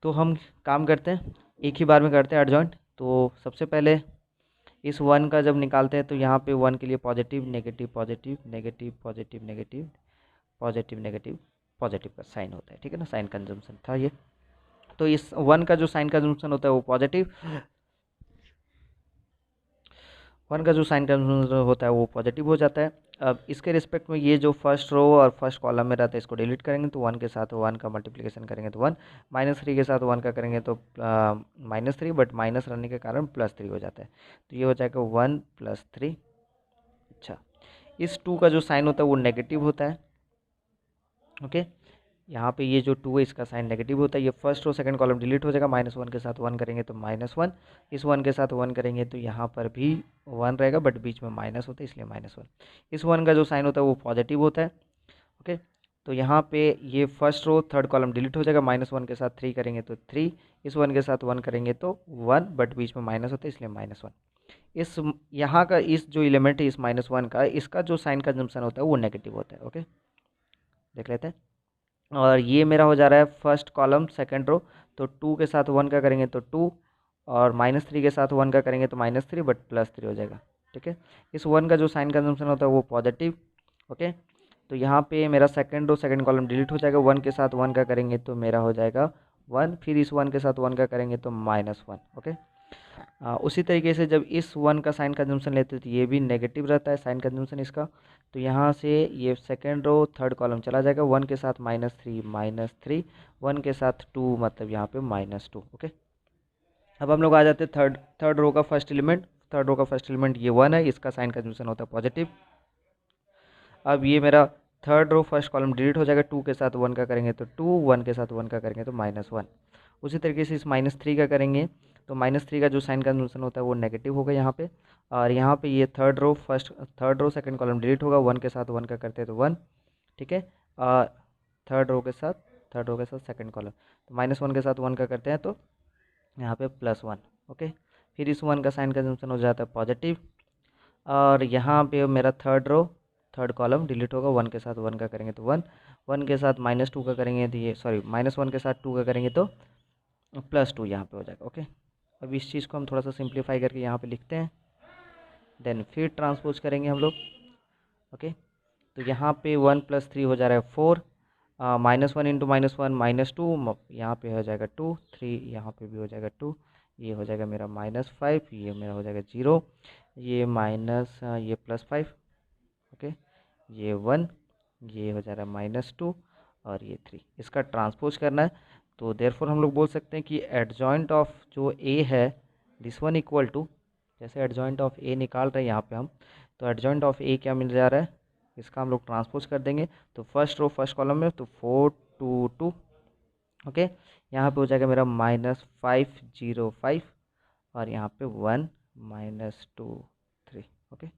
तो हम काम करते हैं, एक ही बार में करते हैं एडजॉइंट। तो सबसे पहले इस वन का जब निकालते हैं तो यहाँ पे वन के लिए positive negative positive negative positive negative positive negative positive का साइन होता है, ठीक है ना, साइन कंजम्पशन था ये। तो इस वन का जो साइन कंजम्पशन होता है वो पॉजिटिव, वन का जो साइन कंजम्पशन होता है वो पॉजिटिव हो जाता है। अब इसके रिस्पेक्ट में ये जो फर्स्ट रो और फर्स्ट कॉलम में रहता है इसको डिलीट करेंगे तो वन के साथ वन का मल्टीप्लिकेशन करेंगे तो वन, -3 के साथ वन का करेंगे तो -3, बट माइनस रहने के कारण +3 हो जाता है। तो ये हो जाएगा 1 + 3। अच्छा, इस 2 का जो साइन होता है वो नेगेटिव होता है, ओके। यहाँ पे ये जो 2 है इसका साइन नेगेटिव होता है, ये first row second column delete हो जाएगा, -1 के साथ 1 करेंगे तो -1, इस 1 के साथ 1 करेंगे तो यहाँ पर भी 1 रहेगा, बट बीच में माइनस होता है इसलिए -1। इस 1 का जो साइन होता है वो पॉजिटिव होता है, ओके। तो यहाँ पे ये first row third column delete हो जाएगा, -1 के साथ 3 करेंगे तो 3, इस 1 के साथ 1 करेंगे तो 1, बट बीच में माइनस होता है इसलिए -1। इस यहाँ का इस जो एलिमेंट है इस -1 का, इसका जो साइन कंजम्पशन होता है वो नेगेटिव होता है, ओके, देख लेते हैं। और ये मेरा हो जा रहा है फर्स्ट कॉलम सेकंड रो। तो 2 के साथ 1 का करेंगे तो 2, और -3 के साथ 1 का करेंगे तो -3, बट +3 हो जाएगा, ठीक है। इस 1 का जो साइन कंजम्पशन होता है वो पॉजिटिव, ओके। तो यहाँ पे मेरा second row second column delete हो जाएगा, 1 के साथ 1 का करेंगे तो मेरा हो जाएगा 1, फिर इस 1 के साथ 1 का करेंगे तो -1, ओके। उसी तरीके से जब इस 1 का साइन कंजम्पशन लेते हैं तो ये भी नेगेटिव रहता है साइन कंजम्पशन इसका। तो यहाँ से ये सेकेंड रो थर्ड कॉलम चला जाएगा, 1 के साथ -3, 1 के साथ 2 मतलब यहाँ पे -2, ओके। अब हम लोग आ जाते हैं थर्ड रो का फर्स्ट एलिमेंट। थर्ड रो का फर्स्ट एलिमेंट ये 1 है, इसका साइन कंजम्पशन होता है पॉजिटिव। अब ये मेरा third row first column delete हो जाएगा, 2 के साथ 1 का करेंगे तो 2, 1 के साथ 1 का करेंगे तो -1। उसी तरीके से इस -3 का करेंगे तो -3 का जो साइन कन्वेंशन होता है वो नेगेटिव होगा यहाँ पे। और यहाँ पे ये third row second column delete होगा, 1 के साथ 1 का करते हैं तो 1, ठीक है। और थर्ड रो के साथ सेकंड कॉलम तो -1 के साथ 1 का करते हैं तो यहाँ पे +1, ओके। फिर इस 1 का साइन कन्वेंशन हो जाता है पॉजिटिव। और यहाँ पे मेरा थर्ड कॉलम डिलीट होगा, 1 के साथ 1 का करेंगे तो 1, 1 के साथ -2 का करेंगे तो ये सॉरी -1 के साथ 2 का करेंगे तो +2 यहाँ पे हो जाएगा, ओके। अब इस चीज़ को हम थोड़ा सा सिंप्लीफाई करके यहाँ पे लिखते हैं, देन फिर ट्रांसपोज करेंगे हम लोग, ओके। तो यहाँ पे 1 + 3 हो जा रहा है 4, -1 इंटू -1 -2, यहाँ पे हो जाएगा 2, 3 यहाँ पे भी हो जाएगा 2, ये हो जाएगा मेरा -5, ये मेरा हो जाएगा 0, ये माइनस ये +5, ओके, ये 1, ये हो जा रहा है -2, और ये 3, इसका ट्रांसपोज करना है। तो देयरफॉर हम लोग बोल सकते हैं कि एडजॉइंट ऑफ जो ए है दिस वन इक्वल टू, जैसे एडजॉइंट ऑफ ए निकाल रहे हैं यहाँ पे हम, तो एडजॉइंट ऑफ ए क्या मिल जा रहा है, इसका हम लोग ट्रांसपोज कर देंगे। तो फर्स्ट रो फर्स्ट कॉलम में तो 4 2 2, ओके। यहाँ पे हो जाएगा मेरा -5 0 5, और यहाँ पे 1 -2 3, ओके।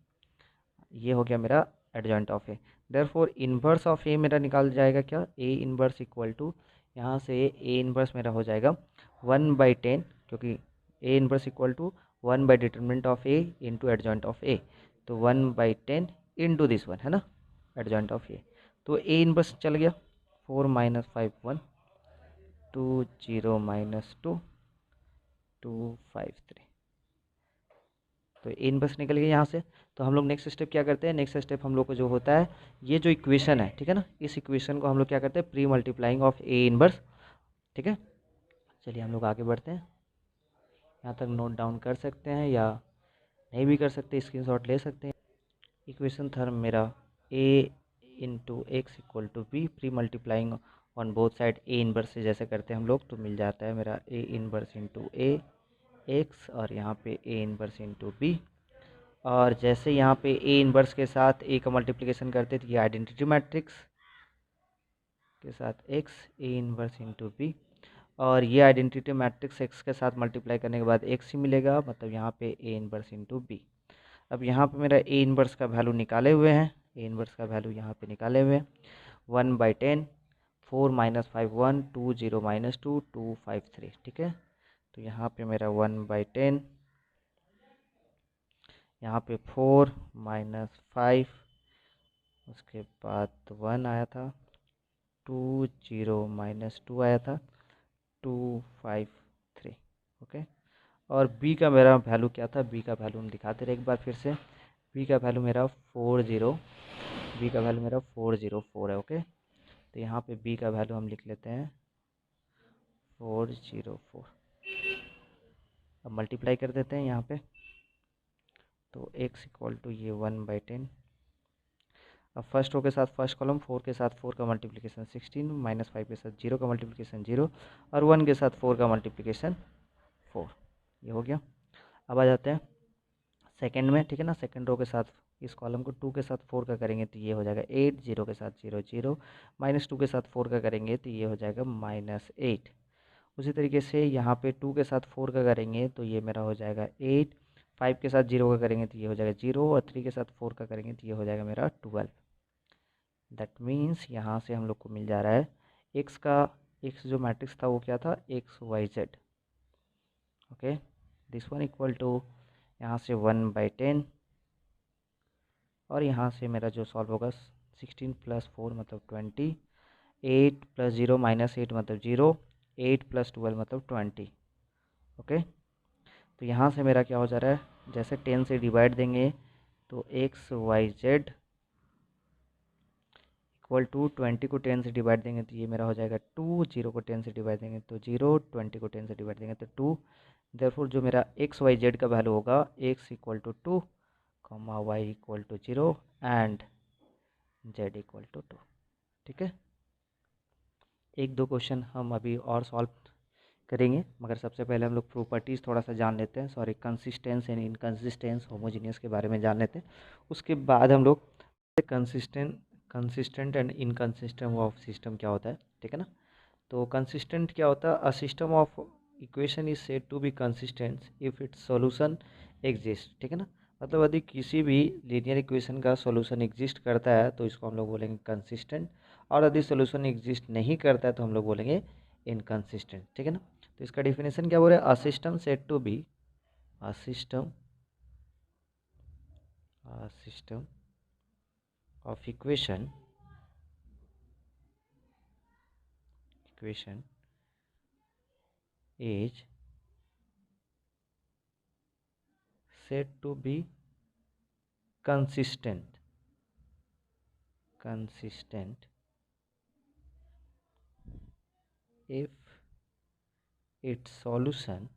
ये हो गया मेरा adjoint of A. Therefore inverse of A मेरा निकाल जाएगा क्या, ए इन्वर्स इक्वल टू, यहाँ से ए इन्वर्स मेरा हो जाएगा 1/10, क्योंकि A inverse equal to determinant of A into adjoint of A. तो 1/10 इंटू दिस वन है ना, एडजॉइंट ऑफ ए। तो ए इन्वर्स चल गया 4 - 5 1, 2 0 -2 2 5 3, तो ए इनवर्स निकल गया यहाँ से। तो हम लोग नेक्स्ट स्टेप क्या करते हैं, नेक्स्ट स्टेप हम लोग को जो होता है, ये जो इक्वेशन है, ठीक है ना, इस इक्वेशन को हम लोग क्या करते हैं, pre multiplying of A inverse. ठीक है, चलिए हम लोग आगे बढ़ते हैं। यहाँ तक नोट डाउन कर सकते हैं या नहीं भी कर सकते, स्क्रीनशॉट ले सकते हैं। इक्वेशन था मेरा A into x equal to B, pre multiplying on both side A inverse से जैसे करते हैं हम लोग, तो मिल जाता है मेरा A inverse into A x, और यहाँ पे ए इनवर्स इंटू बी। और जैसे यहाँ पे ए इनवर्स के साथ ए का मल्टीप्लिकेशन करते थे, ये आइडेंटिटी मैट्रिक्स के साथ x A inverse into B, और ये आइडेंटिटी मैट्रिक्स एक्स के साथ मल्टीप्लाई करने के बाद एक्स ही मिलेगा, मतलब यहाँ पे ए इनवर्स इंटू बी। अब यहाँ पे मेरा ए इनवर्स का वैल्यू निकाले हुए हैं, ए इनवर्स का वैल्यू यहाँ पे निकाले हुए हैं, 1/10, 4 - 5 1, 2 0 - 2 2 5 3। ठीक है, तो यहाँ पे मेरा 1/10, यहाँ पे 4 - 5, उसके बाद 1 आया था, 2 0 - 2 आया था, 2 5 3। ओके, और b का मेरा वैल्यू क्या था, b का वैल्यू हम दिखाते रहे एक बार फिर से। b का वैल्यू मेरा 40, b का वैल्यू मेरा 404 है। ओके, तो यहाँ पे b का वैल्यू हम लिख लेते हैं 404। अब मल्टीप्लाई कर देते हैं यहाँ पे, तो x इक्वल टू ये 1/10। अब फर्स्ट रो के साथ फर्स्ट कॉलम, 4 के साथ 4 का मल्टीप्लिकेशन 16, -5 के साथ 0 का मल्टीप्लिकेशन 0, और 1 के साथ 4 का मल्टीप्लिकेशन 4। ये हो गया। अब आ जाते हैं सेकंड में, ठीक है ना, सेकंड रो के साथ इस कॉलम को 2 के साथ 4 का करेंगे तो ये हो जाएगा 8, 0 के साथ 0 0, -2 के साथ 4 का करेंगे तो ये हो जाएगा -8। उसी तरीके से यहाँ पे 2 के साथ 4 का करेंगे तो ये मेरा हो जाएगा 8, 5 के साथ 0 का करेंगे तो ये हो जाएगा 0, और 3 के साथ 4 का करेंगे तो ये हो जाएगा मेरा 12। दैट मीन्स यहाँ से हम लोग को मिल जा रहा है एक्स का, एक्स जो मैट्रिक्स था वो क्या था, x y z. Okay, this one equal to यहाँ से 1/10, और यहाँ से मेरा जो सॉल्व होगा 16 + 4 मतलब 20, 8 + 0 - 8 मतलब 0, 8 + 12 मतलब 20। ओके, तो यहाँ से मेरा क्या हो जा रहा है, जैसे 10 से डिवाइड देंगे तो x y z equal to 20 को 10 से डिवाइड देंगे तो ये मेरा हो जाएगा 2, 0 को 10 से डिवाइड देंगे तो 0, 20 को 10 से डिवाइड देंगे तो 2। देयरफॉर जो मेरा एक्स वाई जेड का वैल्यू होगा, x equal to 2, y equal to 0, and z equal to 2। ठीक है, एक दो क्वेश्चन हम अभी और सॉल्व करेंगे, मगर सबसे पहले हम लोग प्रॉपर्टीज़ थोड़ा सा जान लेते हैं, sorry consistence and inconsistence homogeneous के बारे में जान लेते हैं। उसके बाद हम लोग consistent and inconsistent of system क्या होता है, ठीक है ना। तो कंसिस्टेंट क्या होता है, a system of equation is said to be consistent if its solution exist. ठीक है ना, मतलब यदि किसी भी लीनियर इक्वेशन का सॉल्यूशन एग्जिस्ट करता है तो इसको हम लोग बोलेंगे कंसिस्टेंट, और यदि सॉल्यूशन एग्जिस्ट नहीं करता है तो हम लोग बोलेंगे इनकंसिस्टेंट। ठीक है ना, तो इसका डिफिनेशन क्या बोल रहे हैं, a system said to be, a system of equation is said to be consistent if its solution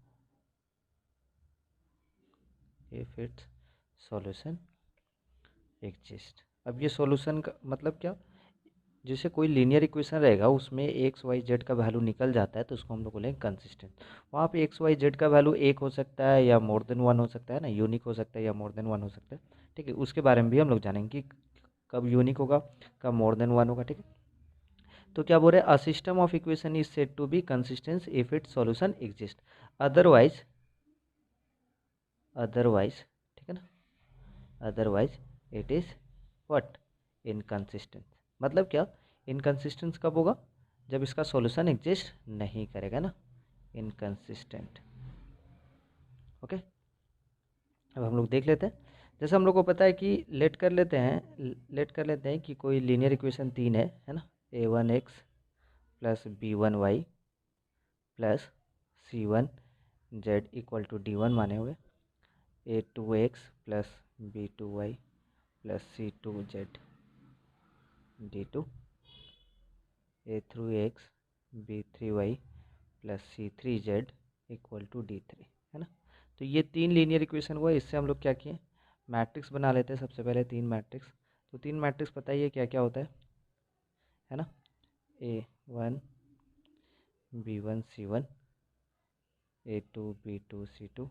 exist। अब ये सॉल्यूशन का मतलब क्या, जैसे कोई लीनियर इक्वेशन रहेगा उसमें एक्स वाई जेड का वैल्यू निकल जाता है तो उसको हम लोग बोलेंगे कंसिस्टेंट। वहाँ पे एक्स वाई जेड का वैल्यू एक हो सकता है या मोर देन वन हो सकता है ना, यूनिक हो सकता है या मोर देन वन हो सकता है। ठीक है, उसके बारे में भी हम लोग जानेंगे कि कब यूनिक होगा, कब मोर देन वन होगा। ठीक है, तो क्या बोल रहे हैं, a system of equation is said to be consistent if it solution exist, otherwise ठीक है ना, otherwise it is what, inconsistent. मतलब क्या, इनकंसिस्टेंस कब होगा, जब इसका सॉल्यूशन एग्जिस्ट नहीं करेगा ना, इनकंसिस्टेंट। ओके, अब हम लोग देख लेते हैं। जैसे हम लोग को पता है कि लेट कर लेते हैं कि कोई लीनियर इक्वेशन 3 है ना, a1x + b1y + c1z equal to d1 माने हुए, a2x plus b2y plus c2z d2 a3x b3y plus c3z equal to d3, है ना। तो ये तीन लीनियर इक्वेशन हुआ। इससे हम लोग क्या किए, मैट्रिक्स बना लेते हैं सबसे पहले, तीन मैट्रिक्स। तो तीन मैट्रिक्स बताइए क्या क्या होता है ना। a1 b1 c1 a2 b2 c2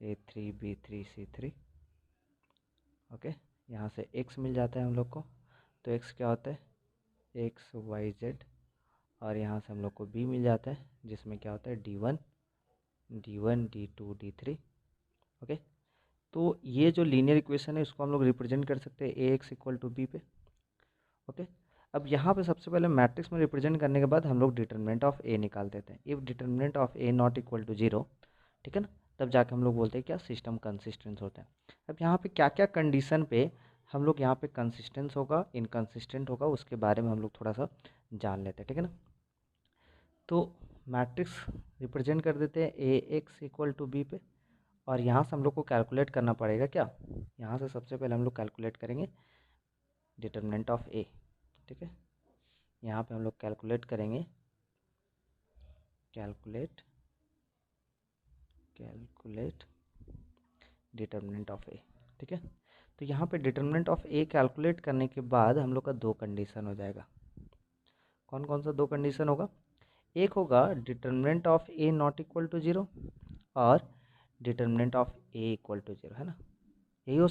a3 b3 c3। Okay, यहाँ से x मिल जाता है हम लोग को। तो x क्या होता है, x y z। और यहाँ से हम लोग को b मिल जाता है, जिसमें क्या होता है d1 d2 d3। ओके, तो ये जो लीनियर इक्वेशन है इसको हम लोग रिप्रेजेंट कर सकते हैं ax इक्वल टू बी पे। ओके, अब यहाँ पे सबसे पहले मैट्रिक्स में रिप्रेजेंट करने के बाद हम लोग डिटर्मिनेंट ऑफ ए निकाल देते हैं। If determinant of A not equal to zero, ठीक है ना, तब जाके हम लोग बोलते हैं क्या, सिस्टम कंसिस्टेंट होता है। अब यहाँ पे क्या क्या कंडीशन पे हम लोग यहाँ पे कंसिस्टेंस होगा, इनकंसिस्टेंट होगा, उसके बारे में हम लोग थोड़ा सा जान लेते हैं, ठीक है ना। तो मैट्रिक्स रिप्रेजेंट कर देते हैं A x equal to B पे। और यहाँ से हम लोग को कैलकुलेट करना पड़ेगा क्या, यहाँ से सबसे पहले हम लोग कैलकुलेट करेंगे डिटर्मिनेंट ऑफ ए, ठीक है। यहाँ पे हम लोग कैलकुलेट करेंगे, कैलकुलेट डिटर्मिनेंट ऑफ ए, ठीक है। तो यहाँ पे डिटर्मिनेंट ऑफ ए कैलकुलेट करने के बाद हम लोग का दो कंडीशन हो जाएगा। कौन कौन सा दो कंडीशन होगा, एक होगा determinant of A not equal to zero, और determinant of A equal to zero, है ना। यही हो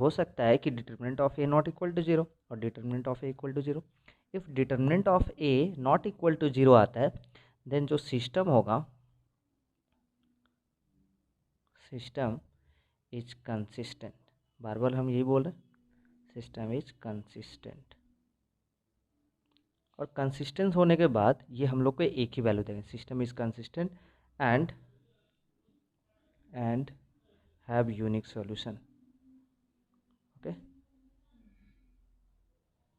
सकता है कि determinant of A not equal to zero और determinant of A equal to zero. If determinant of A not equal to zero आता है, देन जो सिस्टम होगा, सिस्टम इज कंसिस्टेंट। बार बार हम यही बोल रहे हैं, सिस्टम इज कंसिस्टेंट। और कंसिस्टेंट होने के बाद ये हम लोग को एक ही वैल्यू देंगे, system is consistent and have unique solution. Okay,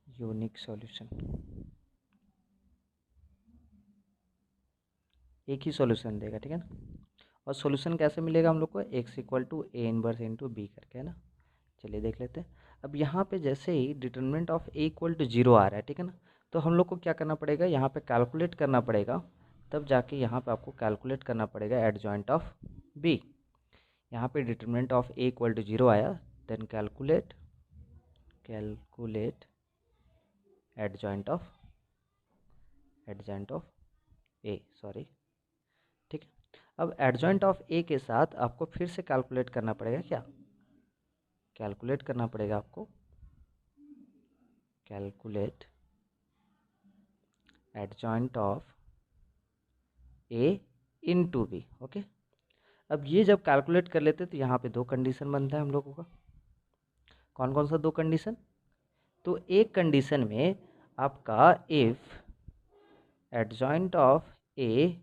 unique solution, एक ही सॉल्यूशन देगा, ठीक है ना। और सॉल्यूशन कैसे मिलेगा हम लोग को, x equal to A inverse into B करके, है ना। चलिए देख लेते हैं। अब यहाँ पे जैसे ही determinant of A equal to zero आ रहा है, ठीक है ना, तो हम लोग को क्या करना पड़ेगा, यहाँ पे कैलकुलेट करना पड़ेगा। तब जाके यहाँ पे आपको कैलकुलेट करना पड़ेगा एडजॉइंट ऑफ बी। यहाँ पे determinant of A equal to zero आया, then calculate adjoint of A, sorry, ठीक है। अब एडजॉइंट ऑफ ए के साथ आपको फिर से कैलकुलेट करना पड़ेगा, क्या कैलकुलेट करना पड़ेगा आपको, calculate adjoint of A into B. Okay, अब ये जब कैलकुलेट कर लेते तो यहाँ पे दो कंडीशन बनता है हम लोगों का। कौन कौन सा दो कंडीशन, तो एक कंडीशन में आपका if adjoint of A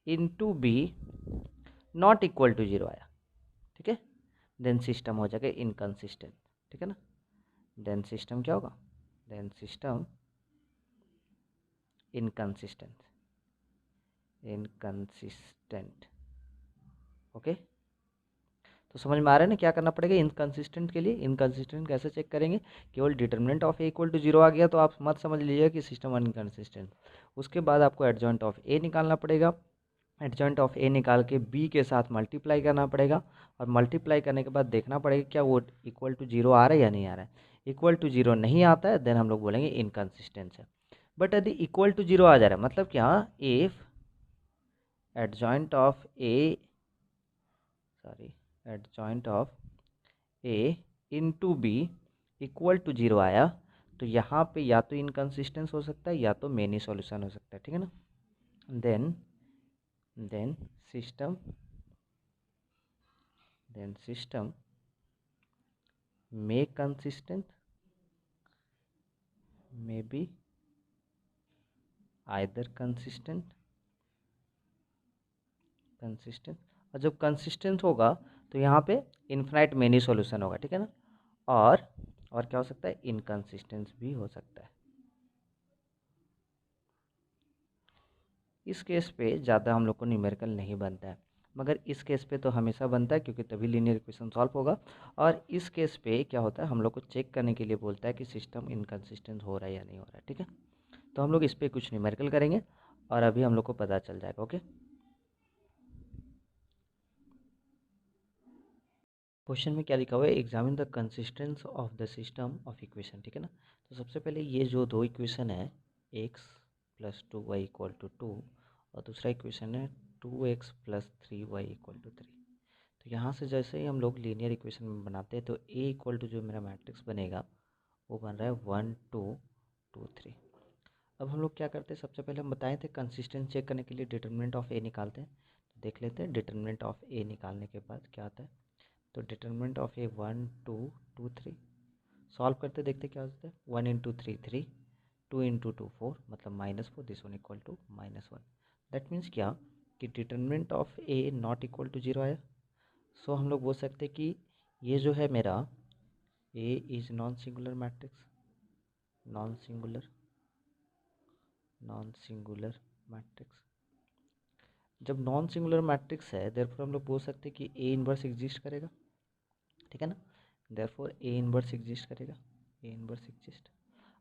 into B not equal to zero आया, ठीक है, देन सिस्टम हो जाएगा इनकंसिस्टेंट, ठीक है ना। देन सिस्टम क्या होगा, देन सिस्टम इनकंसिस्टेंट। ओके, तो समझ में आ रहा है ना क्या करना पड़ेगा इनकंसिस्टेंट के लिए। इनकंसिस्टेंट कैसे चेक करेंगे, केवल determinant of A equal to zero आ गया तो आप मत समझ लीजिएगा कि सिस्टम इनकंसिस्टेंट। उसके बाद आपको एडजॉइंट ऑफ ए निकालना पड़ेगा। एडजॉइंट ऑफ ए निकाल के बी के साथ मल्टीप्लाई करना पड़ेगा, और मल्टीप्लाई करने के बाद देखना पड़ेगा क्या वो इक्वल टू जीरो आ रहा है या नहीं आ रहा है। इक्वल टू जीरो नहीं आता है, देन हम लोग बोलेंगे इनकंसिस्टेंस है। बट यदि इक्वल टू जीरो आ जा रहा है, मतलब क्या, if adjoint of A, sorry, adjoint of A into B equal to zero आया, तो यहाँ पे या तो इनकंसिस्टेंस हो सकता है या तो मेनी सॉल्यूशन हो सकता है, ठीक है ना। Then system may consistent, may be either consistent, और जब कंसिस्टेंट होगा तो यहाँ पे इन्फिनाइट मेनी सॉल्यूशन होगा, ठीक है ना। और क्या हो सकता है, इनकंसिस्टेंस भी हो सकता है। इस केस पे ज़्यादा हम लोग को न्यूमेरिकल नहीं बनता है। मगर इस केस पे तो हमेशा बनता है क्योंकि तभी लीनियर इक्वेशन सॉल्व होगा। और इस केस पे क्या होता है, हम लोग को चेक करने के लिए बोलता है कि सिस्टम इनकंसिस्टेंट हो रहा है या नहीं हो रहा है। ठीक है, तो हम लोग इस पर कुछ न्यूमेरिकल करेंगे और अभी हम लोग को पता चल जाएगा। ओके, क्वेश्चन में क्या लिखा हुआ है, examine the consistence of the system of equation. ठीक है ना, तो सबसे पहले ये जो दो इक्वेशन है, x plus 2y equal to 2 और दूसरा इक्वेशन है 2x plus 3y equal to 3। तो यहाँ से जैसे ही हम लोग लीनियर इक्वेशन में बनाते हैं तो ए इक्वल टू जो मेरा मैट्रिक्स बनेगा वो बन रहा है 1 2 2 3। अब हम लोग क्या करते हैं, सबसे पहले हम बताए थे कंसिस्टेंट चेक करने के लिए डिटरमिनेंट ऑफ ए निकालते हैं। तो देख लेते हैं डिटरमिनेंट ऑफ ए निकालने के बाद क्या आता है। तो डिटरमिनेंट ऑफ ए 1 2 2 3 सॉल्व करते देखते क्या होता है। 1 इंटू 3 3, 2 इंटू 2 4 मतलब -4, this one equal to -1। That means क्या कि determinant of A not equal to 0 आया। सो हम लोग बोल सकते हैं कि ये जो है मेरा A is non singular matrix, non singular matrix. जब नॉन सिंगुलर मैट्रिक्स है देयरफॉर हम लोग बोल सकते हैं कि ए इनवर्स एग्जिस्ट करेगा। ठीक है ना, देयरफॉर ए इनवर्स एग्जिस्ट करेगा, ए इनवर्स एग्जिस्ट।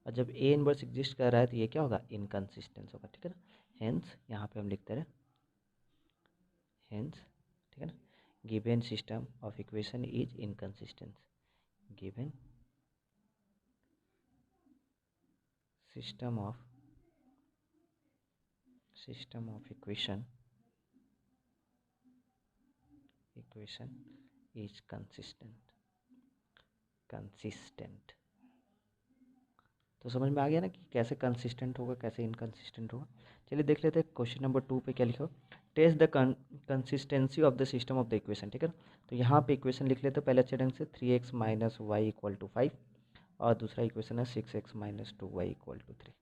और जब ए इनवर्स एग्जिस्ट कर रहा है तो ये क्या होगा, इनकंसिस्टेंस होगा। ठीक है ना, हेंस यहाँ पे हम लिखते रहे हेंस। ठीक है ना, given system of equation is inconsistent, given system of equation is consistent. तो समझ में आ गया ना कि कैसे कंसिस्टेंट होगा, कैसे इनकंसिस्टेंट होगा। चलिए देख लेते हैं क्वेश्चन नंबर 2 पे क्या लिखा हो, test the consistency of the system of the equation. ठीक है, तो यहाँ पे इक्वेशन लिख लेते हैं पहले अच्छे ढंग से, 3x minus Y equal to 5 और दूसरा इक्वेशन है 6x minus 2y equal to 3।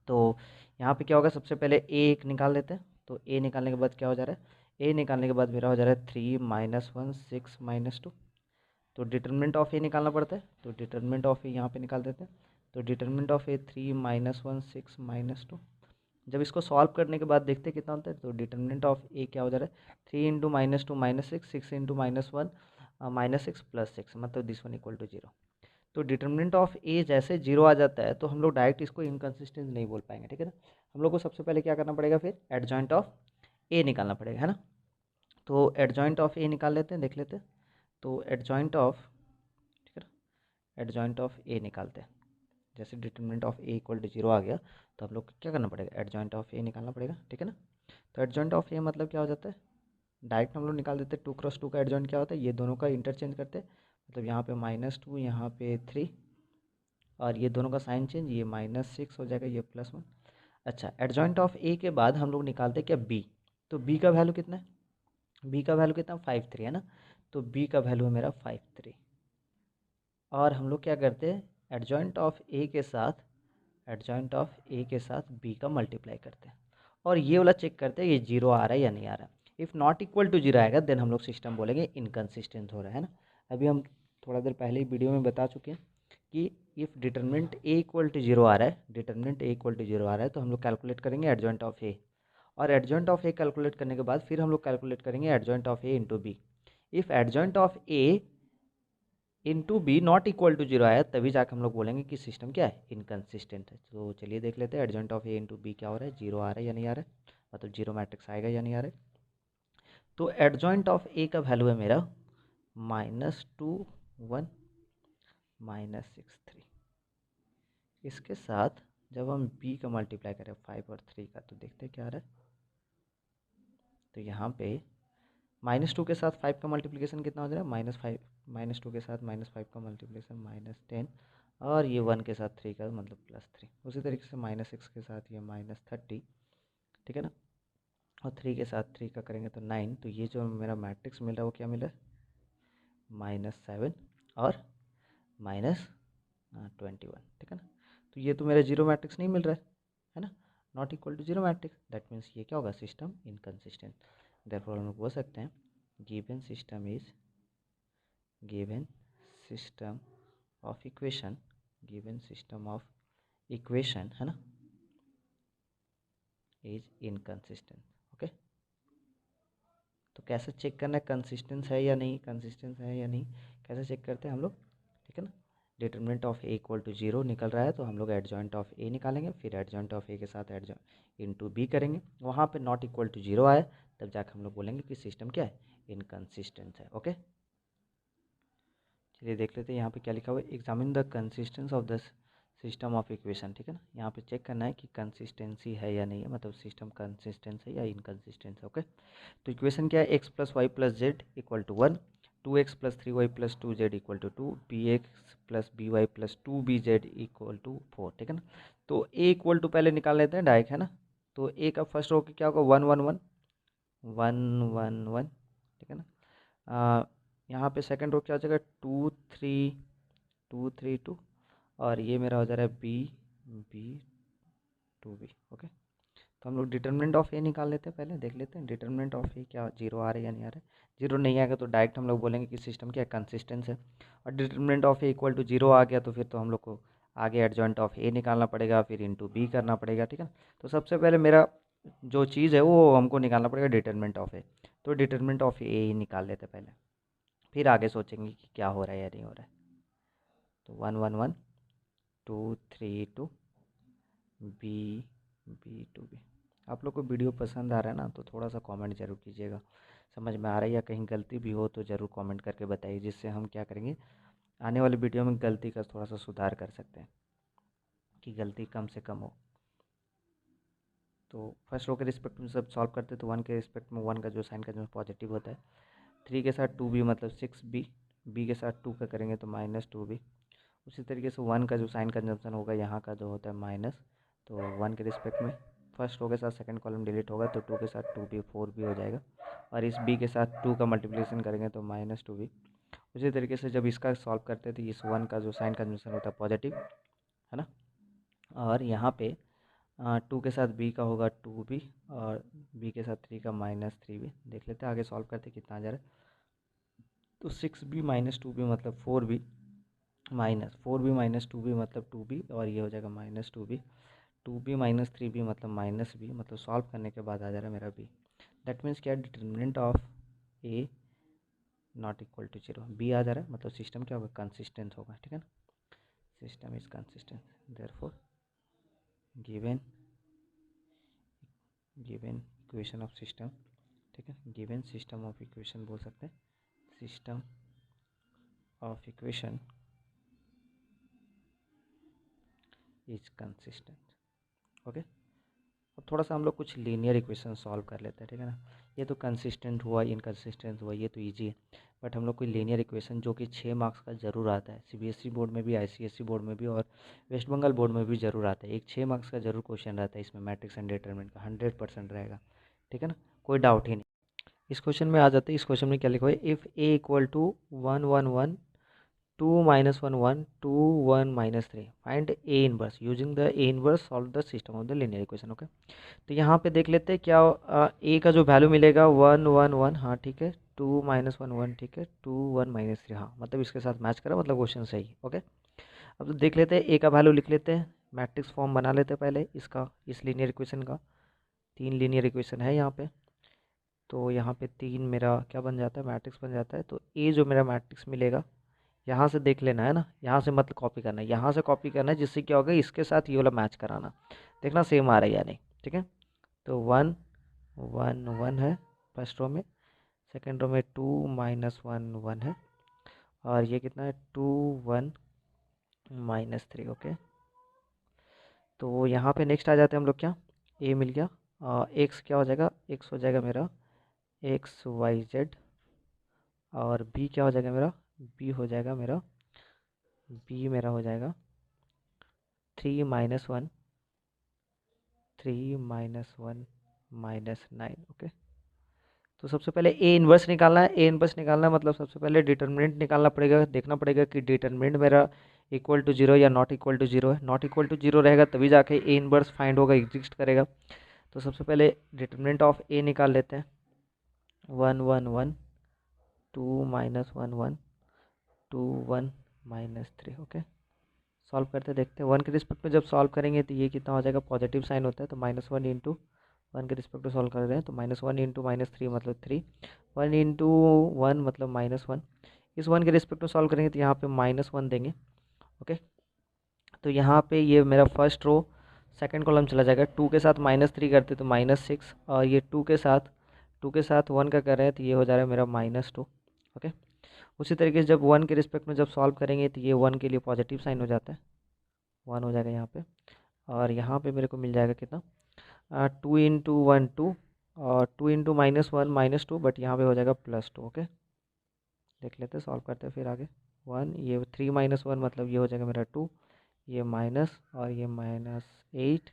तो यहाँ पे क्या होगा, सबसे पहले ए एक निकाल लेते हैं। तो ए निकालने के बाद क्या हो जा रहा है, ए निकालने के बाद मेरा हो जा रहा है 3 माइनस 1 6 माइनस 2। तो डिटरमिनेंट ऑफ ए निकालना पड़ता है, तो डिटरमिनेंट ऑफ ए यहाँ पे निकाल देते हैं। तो determinant of A 3 minus 1 6 minus 2। जब इसको सॉल्व करने के बाद देखते हैं कितना होता है। तो डिटरमिनेंट ऑफ ए क्या हो जा रहा है, 3 into minus 2 minus 6, 6 into minus 1 minus 6 plus 6 मतलब दिस वन इक्वल टू 0। तो डिटरमिनेंट ऑफ ए जैसे 0 आ जाता है तो हम लोग डायरेक्ट इसको इनकन्सिस्टेंट नहीं बोल पाएंगे। ठीक है ना, हम लोग को सबसे पहले क्या करना पड़ेगा, फिर एडजॉइंट ऑफ ए निकालना पड़ेगा, है ना। तो एडजॉइंट ऑफ ए निकाल लेते हैं, देख लेते हैं। तो एडजॉइंट ऑफ, ठीक है ना, एडजॉइंट ऑफ ए निकालते हैं। जैसे determinant of A equal to 0 आ गया तो हम लोग क्या करना पड़ेगा, एडजॉइंट ऑफ ए निकालना पड़ेगा। ठीक है ना, तो एडजॉइंट ऑफ ए मतलब क्या हो जाता है, डायरेक्ट हम लोग निकाल देते हैं। 2 क्रॉस 2 का एडजॉइंट क्या होता है, ये दोनों का इंटरचेंज करते हैं। मतलब यहाँ पे -2 यहाँ पे 3 और ये दोनों का साइन चेंज, ये -6 हो जाएगा, ये +1। अच्छा, एडजॉइंट ऑफ ए के बाद हम लोग निकालते हैं क्या, बी। तो बी का वैल्यू कितना है, बी का वैल्यू कितना, 5 3 है ना। तो बी का वैल्यू है मेरा 5 3। और हम लोग क्या करते हैं, एडजॉइंट ऑफ ए के साथ, एडजॉइंट ऑफ ए के साथ बी का मल्टीप्लाई करते हैं और ये वाला चेक करते हैं ये 0 आ रहा है या नहीं आ रहा है। इफ़ नॉट इक्वल टू 0 आएगा देन हम लोग सिस्टम बोलेंगे इनकन्सिस्टेंट हो रहा है ना। अभी हम थोड़ा देर पहले ही वीडियो में बता चुके हैं कि if determinant A equal to 0 आ रहा है, डिटरमिनेंट ए इक्वल टू 0 आ रहा है तो हम लोग कैलकुलेट करेंगे एडजॉइंट ऑफ ए। और एडजॉइंट ऑफ ए कैलकुलेट करने के बाद फिर हम लोग कैलकुलेट करेंगे adjoint of A into B. If adjoint of A into B not equal to 0 आया तभी जाकर हम लोग बोलेंगे कि सिस्टम क्या है, इनकन्सिस्टेंट है। तो चलिए देख लेते हैं adjoint of A into B क्या हो रहा है, 0 आ रहा है या नहीं आ रहा है, मतलब 0 मैट्रिक्स आएगा या नहीं आ रहा है। तो एडजॉइंट ऑफ ए का वैल्यू है मेरा -2 1 -6 3। इसके साथ जब हम बी का मल्टीप्लाई करें 5 और 3 का तो देखते हैं क्या आ रहा है। तो यहाँ पे -2 के साथ 5 का मल्टीप्लिकेशन कितना हो जाएगा, -5, -2 के साथ -5 का मल्टीप्लिकेशन -10 और ये 1 के साथ 3 का मतलब +3। उसी तरीके से -6 के साथ ये -30। ठीक है ना, और 3 के साथ 3 का करेंगे तो 9। तो ये जो मेरा मैट्रिक्स मिल रहा है वो क्या मिल रहा है, -7 और -21। ठीक है ना, तो ये तो मेरा 0 मैट्रिक्स नहीं मिल रहा है ना, not equal to 0 matrix. That means ये क्या होगा, सिस्टम इनकन्सिस्टेंट। देयरफॉर हम लोग बोल सकते हैं given system is, given system of equation, given system of equation है ना, इज इनकन्सिस्टेंट। ओके, तो कैसे चेक करना है कंसिस्टेंस है या नहीं, कंसिस्टेंस है या नहीं, कैसे चेक करते हैं हम लोग, ठीक है ना। Determinant of A equal to 0 निकल रहा है तो हम लोग एडजॉइंट ऑफ ए निकालेंगे, फिर एडजॉइंट ऑफ ए के साथ एडजॉइंट इनटू बी करेंगे, वहाँ पे नॉट इक्वल टू 0 आए तब जाकर हम लोग बोलेंगे कि सिस्टम क्या है, इनकंसिस्टेंट है। ओके, चलिए देख लेते हैं यहाँ पे क्या लिखा हुआ है, examine the consistence of the system of equation, ठीक है ना। यहाँ पे चेक करना है कि कंसिस्टेंसी है या नहीं है, मतलब सिस्टम कंसिस्टेंस है या इनकंसिस्टेंस है। ओके, तो इक्वेशन क्या है, x plus y plus z equal to 1, 2x plus 3y plus 2z equal to 2, bx plus by plus 2bz equal to 4, ठीक है ना। तो a इक्वल टू पहले निकाल लेते हैं डायरेक्ट, है ना। तो a का फर्स्ट रो क्या होगा, 1 1 1 1 1 1, ठीक है ना। यहाँ पे सेकंड रो क्या हो जाएगा, 2 3 2 3 2, और ये मेरा हो जा रहा है b b 2b। ओके, तो हम लोग डिटर्मिनेंट ऑफ ए निकाल लेते हैं, पहले देख लेते हैं डिटर्मिनेंट ऑफ ए क्या 0 आ रहा है या नहीं आ रहा है। 0 नहीं आएगा तो डायरेक्ट हम लोग बोलेंगे कि सिस्टम क्या कंसिस्टेंस है, और determinant of A equal to 0 आ गया तो फिर तो हम लोग को आगे एडजॉइंट ऑफ ए निकालना पड़ेगा, फिर इंटू बी करना पड़ेगा, ठीक है ना। तो सबसे पहले मेरा जो चीज़ है वो हमको निकालना पड़ेगा डिटर्मिनेंट ऑफ ए, तो डिटर्मिनेंट ऑफ ए ही निकाल लेते पहले, फिर आगे सोचेंगे कि क्या हो रहा है या नहीं हो रहा है। तो 1 1 1 2 3 2 बी बी 2b। आप लोग को वीडियो पसंद आ रहा है ना, तो थोड़ा सा कमेंट ज़रूर कीजिएगा, समझ में आ रहा है या कहीं गलती भी हो तो ज़रूर कमेंट करके बताइए, जिससे हम क्या करेंगे आने वाली वीडियो में गलती का थोड़ा सा सुधार कर सकते हैं, कि गलती कम से कम हो। तो फर्स्ट रो के रिस्पेक्ट में सब सॉल्व करते हैं, तो 1 के रिस्पेक्ट में 1 का जो साइन का जो पॉजिटिव होता है, 3 के साथ 2b मतलब 6b, b के साथ 2 का करेंगे तो -2b। उसी तरीके से 1 का जो साइन कंजम्पशन होगा यहाँ का जो होता है माइनस, तो 1 के रिस्पेक्ट में फर्स्ट रो के साथ सेकंड कॉलम डिलीट होगा तो 2 के साथ 2b 4b हो जाएगा, और इस b के साथ 2 का मल्टीप्लिकेशन करेंगे तो -2b। उसी तरीके से जब इसका सॉल्व करते हैं तो इस 1 का जो साइन कंजम्पशन होता है पॉजिटिव, है ना, और यहाँ पे 2 के साथ b का होगा 2b, और b के साथ 3 का -3b। देख लेते हैं आगे सॉल्व करते कितना आ जा रहा है। तो 6b -2b मतलब 4b, माइनस 4b -2b मतलब 2b, और ये हो जाएगा -2b, 2b -3b मतलब -b, मतलब सॉल्व करने के बाद आ जा रहा है मेरा b। दैट मीन्स क्या, determinant of a not equal to 0, b आ जा रहा है, मतलब सिस्टम क्या होगा, कंसिस्टेंट होगा, ठीक है ना। System is consistent, therefore given given equation of system, ठीक है, गिवन सिस्टम ऑफ इक्वेशन बोल सकते हैं, system of equation is consistent. Okay, अब थोड़ा सा हम लोग कुछ लीनियर इक्वेशन सॉल्व कर लेते हैं, ठीक है ना। ये तो कंसिस्टेंट हुआ, इनकंसिस्टेंट हुआ, ये तो इजी है, बट हम लोग कोई लीनियर इक्वेशन जो कि 6 मार्क्स का ज़रूर आता है, सीबीएसई बोर्ड में भी, आईसीएसई बोर्ड में भी, और वेस्ट बंगाल बोर्ड में भी ज़रूर आता है, एक 6 मार्क्स का ज़रूर क्वेश्चन रहता है इसमें, मैट्रिक्स एंड डिटरमिनेंट का 100% रहेगा, ठीक है ना, कोई डाउट ही नहीं। इस क्वेश्चन में आ जाते हैं, इस क्वेश्चन में क्या लिखा हुआ है, if A equal to 1 1 1 2 -1 1 2 1 -3 find A inverse using the A inverse solve the system of the linear equation. Okay, तो यहाँ पे देख लेते हैं क्या ए का जो वैल्यू मिलेगा 1 1 1, हाँ ठीक है, 2 -1 1, ठीक है, 2 1 -3, हाँ मतलब इसके साथ मैच करा, मतलब क्वेश्चन सही है। ओके, अब तो देख लेते हैं ए का वैल्यू लिख लेते हैं, मैट्रिक्स फॉर्म बना लेते हैं पहले इसका, इस लीनियर इक्वेशन का, 3 लीनियर इक्वेशन है यहाँ पे, तो यहाँ पे 3 मेरा क्या बन जाता है, मैट्रिक्स बन जाता है। तो ए जो मेरा मैट्रिक्स मिलेगा यहाँ से देख लेना है ना, यहाँ से मत कॉपी करना है, यहाँ से कॉपी करना है, जिससे क्या होगा इसके साथ ये वाला मैच कराना, देखना सेम आ रहा है या नहीं, ठीक है। तो 1 1 1 है फर्स्ट रो में, सेकंड रो में 2 -1 1 है, और ये कितना है 2 1 -3। ओके, तो यहाँ पे नेक्स्ट आ जाते हैं हम लोग, क्या ए मिल गया, एक्स क्या हो जाएगा, एक्स हो जाएगा मेरा XYZ, और बी क्या हो जाएगा मेरा, बी हो जाएगा मेरा, बी मेरा हो जाएगा 3 -1 3 -1 -9। ओके, तो सबसे पहले ए इन्वर्स निकालना है, ए इन्वर्स निकालना है मतलब सबसे पहले डिटर्मिनेंट निकालना पड़ेगा, देखना पड़ेगा कि डिटर्मिनेंट मेरा इक्वल टू 0 या नॉट इक्वल टू 0 है, नॉट इक्वल टू 0 रहेगा तभी जाके ए इन्वर्स फाइंड होगा, एग्जिस्ट करेगा। तो सबसे पहले डिटर्मिनेंट ऑफ ए निकाल लेते हैं, 1 1 1 2 -1 1 2 1 -3। ओके, सॉल्व करते देखते हैं, 1 के रिस्पेक्ट में जब सॉल्व करेंगे तो ये कितना हो जाएगा, पॉजिटिव साइन होता है तो -1 इंटू वन के रिस्पेक्ट टू सॉल्व कर रहे हैं तो -1 इंटू -3 मतलब 3, 1 इंटू 1 मतलब -1। इस 1 के रिस्पेक्ट टू सॉल्व करेंगे तो यहाँ पे -1 देंगे। ओके, तो यहाँ पे ये मेरा फर्स्ट रो सेकंड कॉलम चला जाएगा। 2 के साथ -3 करते तो -6, और ये 2 के साथ 1 का कर रहे हैं तो ये हो जा रहा है मेरा -2। ओके, उसी तरीके से जब 1 के रिस्पेक्ट में जब सॉल्व करेंगे तो ये 1 के लिए पॉजिटिव साइन हो जाता है, 1 हो जाएगा यहाँ पे। और यहाँ पे मेरे को मिल जाएगा कितना, 2 इंटू 1 2, और 2 इंटू -1 -2, बट यहाँ पे हो जाएगा +2। ओके, देख लेते हैं, सॉल्व करते हैं फिर आगे। 1, ये 3 -1 मतलब ये हो जाएगा मेरा 2, ये माइनस और ये -8,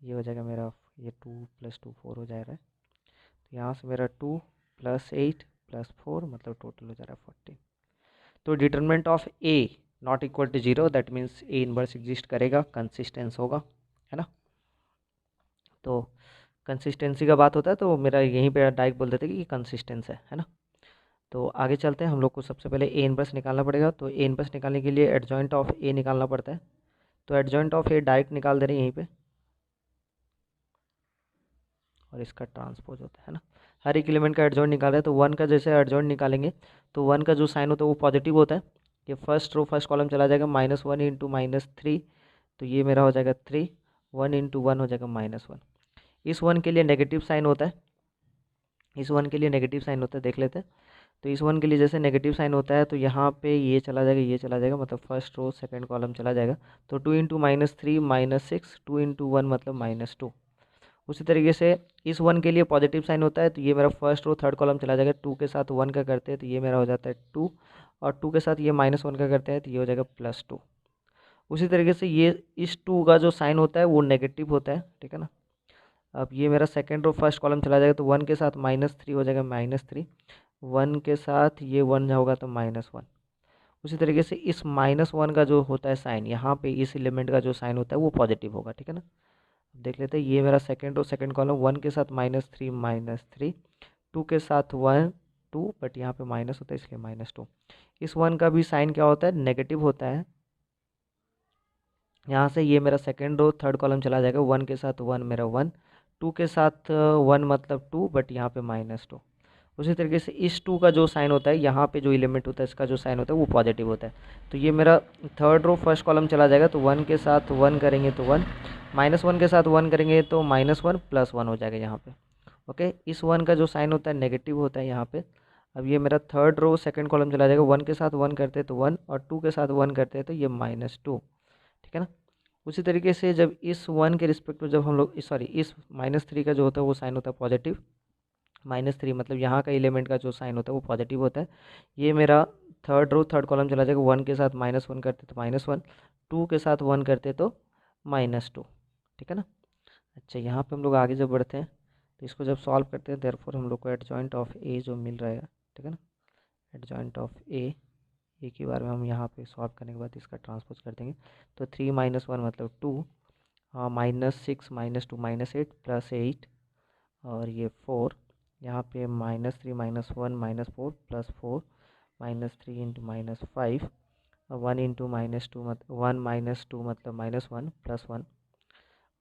ये हो जाएगा मेरा, ये 2 + 2 4 हो जाएगा। तो यहाँ से मेरा 2 + 8 + 4 मतलब टोटल हो जा रहा है 14। तो determinant of A not equal to 0, that means A inverse exist करेगा, कंसिस्टेंस होगा, है ना। तो कंसिस्टेंसी का बात होता है तो मेरा यहीं पे डायरेक्ट बोल देते कि ये कंसिस्टेंस है ना। तो आगे चलते हैं, हम लोग को सबसे पहले ए इनवर्स निकालना पड़ेगा। तो ए इनवर्स निकालने के लिए एडजॉइंट ऑफ ए निकालना पड़ता है। तो एडजॉइंट ऑफ ए डायरेक्ट निकाल दे रहे हैं यहीं पे, और इसका ट्रांसपोज होता है ना। हर एक एलिमेंट का एडजॉइंट निकाल रहे हैं तो 1 का जैसे एडजॉइंट निकालेंगे तो 1 का जो साइन होता है वो पॉजिटिव होता है। ये फर्स्ट रो फर्स्ट कॉलम चला जाएगा, -1 इंटू -3, तो ये मेरा हो जाएगा 3, 1 इंटू 1 हो जाएगा -1। इस 1 के लिए नेगेटिव साइन होता है, इस 1 के लिए नेगेटिव साइन होता है, देख लेते हैं। तो इस 1 के लिए जैसे नेगेटिव साइन होता है तो यहाँ पे ये चला जाएगा, ये चला जाएगा, मतलब फर्स्ट रो सेकंड कॉलम चला जाएगा। तो 2 इंटू -3 -6, 2 इंटू 1 मतलब -2। उसी तरीके से इस 1 के लिए पॉजिटिव साइन होता है तो ये मेरा फर्स्ट रो थर्ड कॉलम चला जाएगा। 2 के साथ 1 का करते हैं तो ये मेरा हो जाता है 2, और 2 के साथ ये -1 का करते हैं तो ये हो जाएगा +2। उसी तरीके से ये इस 2 का जो साइन होता है वो नेगेटिव होता है, ठीक है ना। अब ये मेरा सेकेंड रो फर्स्ट कॉलम चला जाएगा तो 1 के साथ -3 हो जाएगा -3, 1 के साथ ये 1 होगा तो -1। उसी तरीके से इस -1 का जो होता है साइन, यहाँ पे इस एलिमेंट का जो साइन होता है वो पॉजिटिव होगा, ठीक है ना। देख लेते हैं, ये मेरा सेकंड रो सेकंड कॉलम, 1 के साथ -3, 2 के साथ 1 2, बट यहाँ पे माइनस होता है इसलिए -2। इस 1 का भी साइन क्या होता है, नेगेटिव होता है। यहाँ से ये मेरा सेकंड रो थर्ड कॉलम चला जाएगा, 1 के साथ 1 मेरा 1, 2 के साथ 1 मतलब 2, बट यहाँ पे -2। उसी तरीके से इस 2 का जो साइन होता है, यहाँ पे जो एलिमेंट होता है इसका जो साइन होता है वो पॉजिटिव होता है। तो ये मेरा थर्ड रो फर्स्ट कॉलम चला जाएगा तो 1 के साथ 1 करेंगे तो 1, -1 के साथ 1 करेंगे तो -1 +1 हो जाएगा यहाँ पे। ओके, इस 1 का जो साइन होता है नेगेटिव होता है यहाँ पे। अब ये मेरा थर्ड रो सेकंड कॉलम चला जाएगा, 1 के साथ 1 करते हैं तो 1, और 2 के साथ 1 करते हैं तो ये -2, ठीक है ना। उसी तरीके से जब इस 1 के रिस्पेक्ट में जब हम लोग सॉरी इस -3 का जो होता है वो साइन होता है पॉजिटिव, -3 मतलब यहाँ का एलिमेंट का जो साइन होता है वो पॉजिटिव होता है। ये मेरा थर्ड रो थर्ड कॉलम चला जाएगा, 1 के साथ -1 करते तो -1, 2 के साथ 1 करते तो -2, ठीक है ना। अच्छा, यहाँ पे हम लोग आगे जब बढ़ते हैं तो इसको जब सॉल्व करते हैं देयरफॉर हम लोग को एडजॉइंट ऑफ ए जो मिल रहेगा, ठीक है ना। एडजॉइंट ऑफ ए की बार में हम यहाँ पे सॉल्व करने के बाद इसका ट्रांसपोज कर देंगे। तो 3 - 1 मतलब 2, -6 -2 -8 +8, और ये 4, यहाँ पे -3 -1 -4 +4, -3 इंटू -5, 1 इंटू -2 मतलब 1 -2 मतलब -1 +1,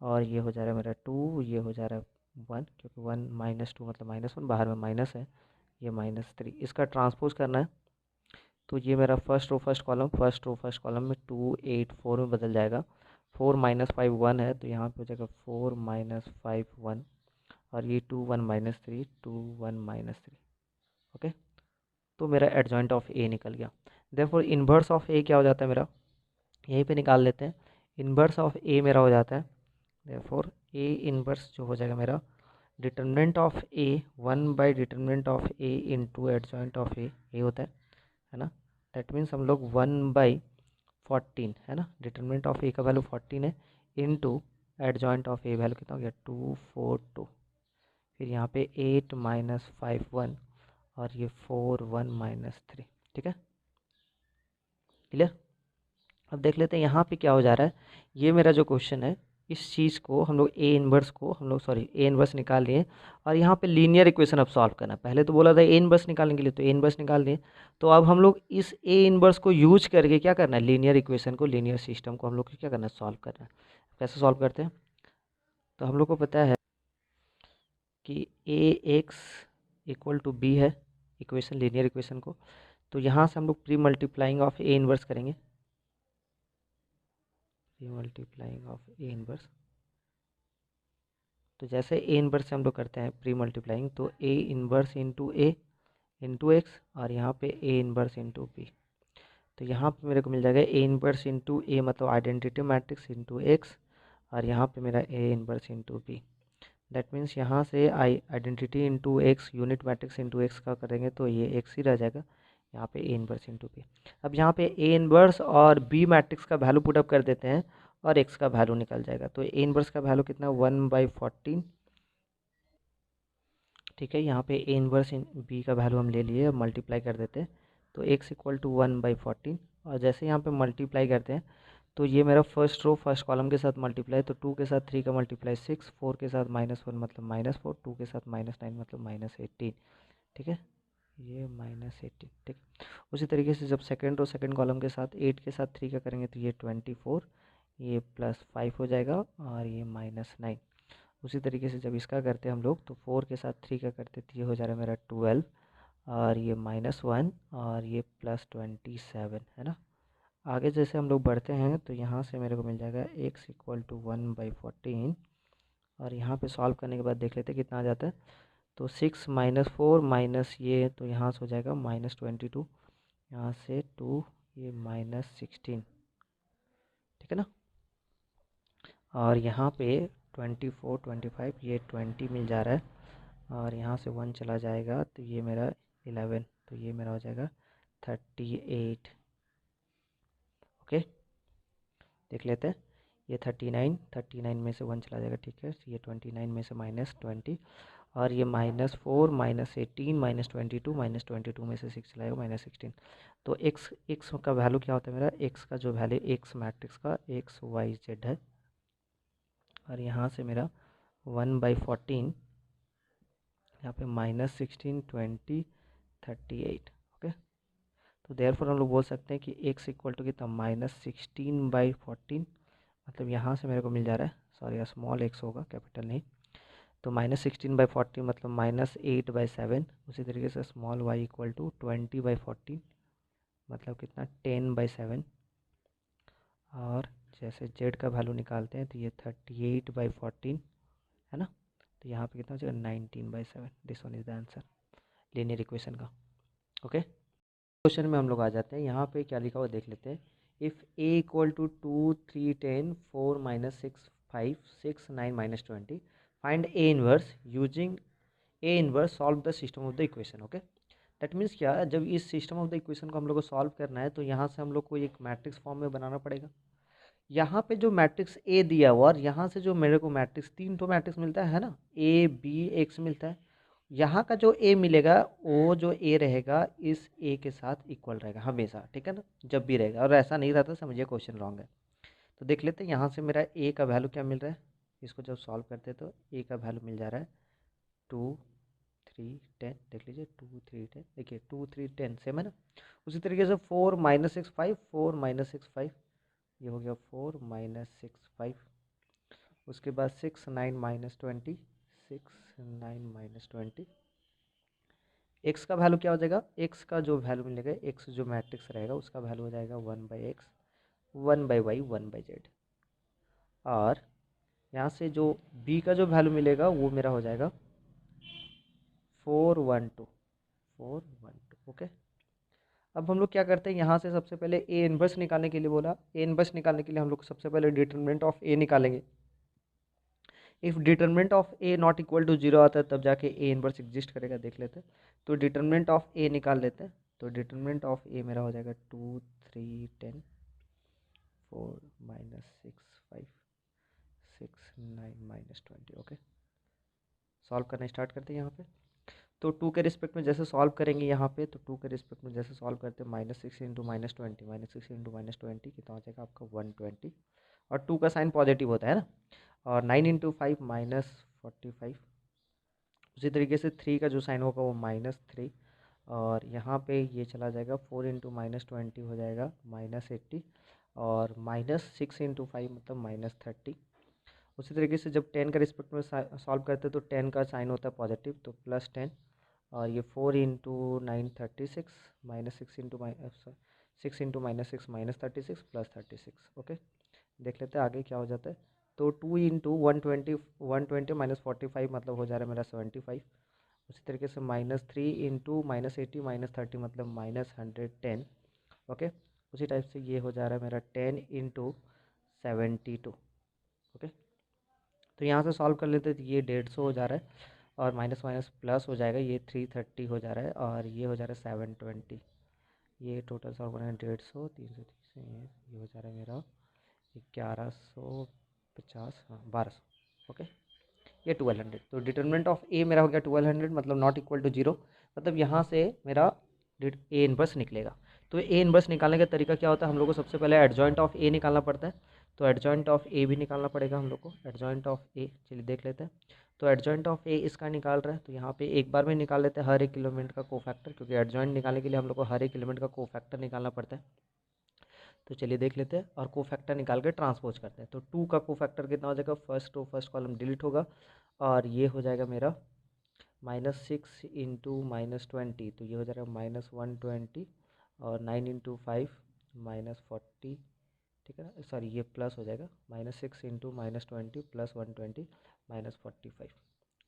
और ये हो जा रहा है मेरा 2, ये हो जा रहा है 1, क्योंकि 1 -2 मतलब -1, बाहर में माइनस है, ये -3। इसका ट्रांसपोज करना है तो ये मेरा फर्स्ट रो फर्स्ट कॉलम में 2 8 4 में बदल जाएगा। 4 -5 1 है तो यहाँ पे हो जाएगा 4 -5 1, और ये 2 1 -3 2 1 -3। ओके, तो मेरा एडजॉइंट ऑफ ए निकल गया। देयरफॉर इन्वर्स ऑफ ए क्या हो जाता है मेरा, यहीं पे निकाल लेते हैं। इन्वर्स ऑफ ए मेरा हो जाता है, देयरफॉर ए इन्वर्स जो हो जाएगा मेरा, determinant of A 1 / determinant of A into adjoint of A होता है ना। दैट मीन्स हम लोग 1/14 है ना, डिटरमिनेंट ऑफ ए का वैल्यू 14 है, into adjoint of A value कितना हो गया 2 4 2, फिर यहाँ पे 8 -5 1, और ये 4 1 -3, ठीक है, क्लियर। अब देख लेते हैं यहाँ पे क्या हो जा रहा है। ये मेरा जो क्वेश्चन है, इस चीज़ को हम लोग ए इनवर्स निकाल लिए, और यहाँ पे लीनियर इक्वेशन अब सॉल्व करना है। पहले तो बोला था ए इनवर्स निकालने के लिए, तो ए इनवर्स निकाल लिए। तो अब हम लोग इस ए इनवर्स को यूज करके क्या करना है, लीनियर इक्वेशन को, लीनियर सिस्टम को हम लोग को क्या करना है, सॉल्व करना है। कैसे सॉल्व करते हैं, तो हम लोग को पता है कि A x equal to B है इक्वेशन, लीनियर इक्वेशन को, तो यहाँ से हम लोग pre multiplying of A inverse करेंगे, pre multiplying of A inverse. तो जैसे ए इनवर्स से हम लोग करते हैं प्री मल्टीप्लाइंग, तो ए इनवर्स इंटू एक्स और यहाँ पे ए इनवर्स इंटू बी। तो यहाँ पे मेरे को मिल जाएगा ए इनवर्स इंटू ए मतलब आइडेंटिटी मैट्रिक्स इंटू एक्स, और यहाँ पे मेरा A inverse into B. That means यहाँ से identity into x unit matrix into x का करेंगे तो ये एक्स ही रह जाएगा, यहाँ पे ए इनवर्स इंटू बी। अब यहाँ पे ए इनवर्स और बी मैट्रिक्स का वैल्यू पुटअप कर देते हैं और एक्स का वैल्यू निकल जाएगा। तो ए इनवर्स का वैल्यू कितना, 1/14। ठीक है, यहाँ पे ए इनवर्स बी का वैल्यू हम ले लिए, अब मल्टीप्लाई कर देते हैं तो एक्स इक्वल टू 1/14। और जैसे यहाँ पे मल्टीप्लाई करते हैं तो ये मेरा फर्स्ट रो फर्स्ट कॉलम के साथ मल्टीप्लाई, तो 2 के साथ 3 का मल्टीप्लाई 6, 4 के साथ -1 मतलब -4, 2 के साथ -9 मतलब -18। ठीक है, ये -18। ठीक, उसी तरीके से जब सेकेंड रो सेकेंड कॉलम के साथ 8 के साथ 3 का करेंगे तो ये 24, ये +5 हो जाएगा और ये -9। उसी तरीके से जब इसका करते हैं हम लोग तो 4 के साथ 3 का करते तो ये हो जा रहा है मेरा 12 और ये -1 और ये +27 है ना। आगे जैसे हम लोग बढ़ते हैं तो यहाँ से मेरे को मिल जाएगा x इक्वल टू 1/14, और यहाँ पे सॉल्व करने के बाद देख लेते हैं कितना आ जाता है। तो 6 -4 माइनस ये, तो यहाँ से हो जाएगा -22, यहाँ से 2, ये -16। ठीक है ना, और यहाँ पे 24 25 ये 20 मिल जा रहा है और यहाँ से 1 चला जाएगा तो ये मेरा 11, तो ये मेरा हो जाएगा 38। ओके, देख लेते हैं, ये 39 में से 1 चला जाएगा। ठीक है, ये 29 में से -20 और ये -4 -18 -22 -22 में से 6 चलाएगा -16। तो x का वैल्यू क्या होता है मेरा, x का जो वैल्यू x मैट्रिक्स का XYZ है, और यहाँ से मेरा 1/14 यहाँ पे -16 20 38। ओके, तो देयरफॉर हम लोग बोल सकते हैं कि x इक्वल टू कितना, -16/14, मतलब यहाँ से मेरे को मिल जा रहा है, सॉरी स्मॉल x होगा कैपिटल नहीं, तो -16/14 मतलब -8/7। उसी तरीके से स्मॉल y इक्वल टू 20/14 मतलब कितना, 10/7। और जैसे z का वैल्यू निकालते हैं तो ये 38/14 है ना, तो यहाँ पे कितना हो जाएगा, 19/7। This one is the answer linear equation का। ओके, क्वेश्चन में हम लोग आ जाते हैं, यहाँ पे क्या लिखा हुआ देख लेते हैं। If a equal to 2 3 10 4 -6 5 6 9 -20 find a inverse using a inverse solve the system of the equation. Okay, that means क्या, जब इस सिस्टम ऑफ द इक्वेशन को हम लोग को सॉल्व करना है तो यहाँ से हम लोग को एक मैट्रिक्स फॉर्म में बनाना पड़ेगा। यहाँ पे जो मैट्रिक्स ए दिया हुआ और यहाँ से जो मेरे को मैट्रिक्स, तीन तो मैट्रिक्स मिलता है ना, ए बी एक्स मिलता है। यहाँ का जो ए मिलेगा वो जो ए रहेगा इस ए के साथ इक्वल रहेगा हमेशा। ठीक है ना, जब भी रहेगा, और ऐसा नहीं रहता समझिए क्वेश्चन रॉन्ग है। तो देख लेते हैं यहाँ से मेरा ए का वैल्यू क्या मिल रहा है, इसको जब सॉल्व करते हैं तो ए का वैल्यू मिल जा रहा है 2 3 10। देख लीजिए 2 3 10, देखिए 2 3 10 सेम है ना। उसी तरीके से 4 -6 5 4 -6 5, ये हो गया 4 -6 5। उसके बाद 6 9 -20 6 9 -20। एक्स का वैल्यू क्या हो जाएगा, एक्स का जो वैल्यू मिलेगा, एक्स जो मैट्रिक्स रहेगा उसका वैल्यू हो जाएगा 1/x 1/y 1/z। और यहाँ से जो बी का जो वैल्यू मिलेगा वो मेरा हो जाएगा 412 412। ओके, अब हम लोग क्या करते हैं, यहाँ से सबसे पहले ए इनवर्स निकालने के लिए बोला, ए इनवर्स निकालने के लिए हम लोग सबसे पहले डिटरमिनेंट ऑफ ए निकालेंगे। If determinant of A not equal to 0 आता है तब जाके ए इनवर्स एग्जिस्ट करेगा, देख लेते हैं। तो डिटरमिनेंट ऑफ ए निकाल लेते हैं, तो डिटरमिनेंट ऑफ ए मेरा हो जाएगा 2 3 10 4 -6 5 6 9 -20। ओके, सॉल्व करना स्टार्ट करते हैं यहाँ पे। तो 2 के रिस्पेक्ट में जैसे सॉल्व करेंगे यहाँ पे, तो 2 के रिस्पेक्ट में जैसे सॉल्व करते हैं -6 इंटू -20 -6 इंटू -20 कितना हो जाएगा आपका 120, और 2 का साइन पॉजिटिव होता है ना। और 9 इंटू 5 -45। उसी तरीके से 3 का जो साइन होगा वो -3, और यहाँ पे ये चला जाएगा 4 इंटू -20 हो जाएगा -80, और -6 इंटू 5 मतलब -30। उसी तरीके से जब 10 का रिस्पेक्ट में सॉल्व करते हैं तो 10 का साइन होता है पॉजिटिव, तो +10, और ये 4 इंटू 9 36 माइनस 6 इंटू 6 -36 +36। ओके, देख लेते हैं आगे क्या हो जाता है। तो 2 इंटू 120 -45 मतलब हो जा रहा है मेरा 75। उसी तरीके से -3 इंटू -80 -30 मतलब -110। ओके, उसी टाइप से ये हो जा रहा है मेरा 10 इंटू 72। ओके, तो यहाँ से सॉल्व कर लेते हैं, तो ये 150 हो जा रहा है, और माइनस माइनस प्लस हो जाएगा, ये 330 हो जा रहा है, और ये हो जा रहा है 720। ये टोटल सॉल्व करना है 150, 330, ये हो जा रहा है मेरा 1150, हाँ 1200। ओके, ये 1200। तो डिटर्मिनेंट ऑफ ए मेरा हो गया 1200, मतलब नॉट इक्वल टू 0, मतलब यहाँ से मेरा ए इनवर्स निकलेगा। तो ए इनवर्स निकालने का तरीका क्या होता है, हम लोग को सबसे पहले एडजॉइंट ऑफ ए निकालना पड़ता है। तो एडजॉइंट ऑफ ए भी निकालना पड़ेगा हम लोग को, एडजॉइंट ऑफ ए, चलिए देख लेते हैं। तो एडजॉइंट ऑफ ए इसका निकाल रहा है, तो यहाँ पे एक बार में निकाल लेते हैं हर एक एलिमेंट का कोफैक्टर, क्योंकि एडजॉइंट निकालने के लिए हम लोग को हर एक एलिमेंट का कोफैक्टर निकालना पड़ता है। तो चलिए देख लेते हैं, और कोफैक्टर निकाल के ट्रांसपोज करते हैं। तो 2 का कोफैक्टर कितना हो जाएगा, first row first column delete होगा, और ये हो जाएगा मेरा -6 इंटू -20, तो ये हो जाएगा -120, और 9 इंटू 5 -40, ठीक है ना, सॉरी ये प्लस हो जाएगा, -6 इंटू -20 + 120 -45।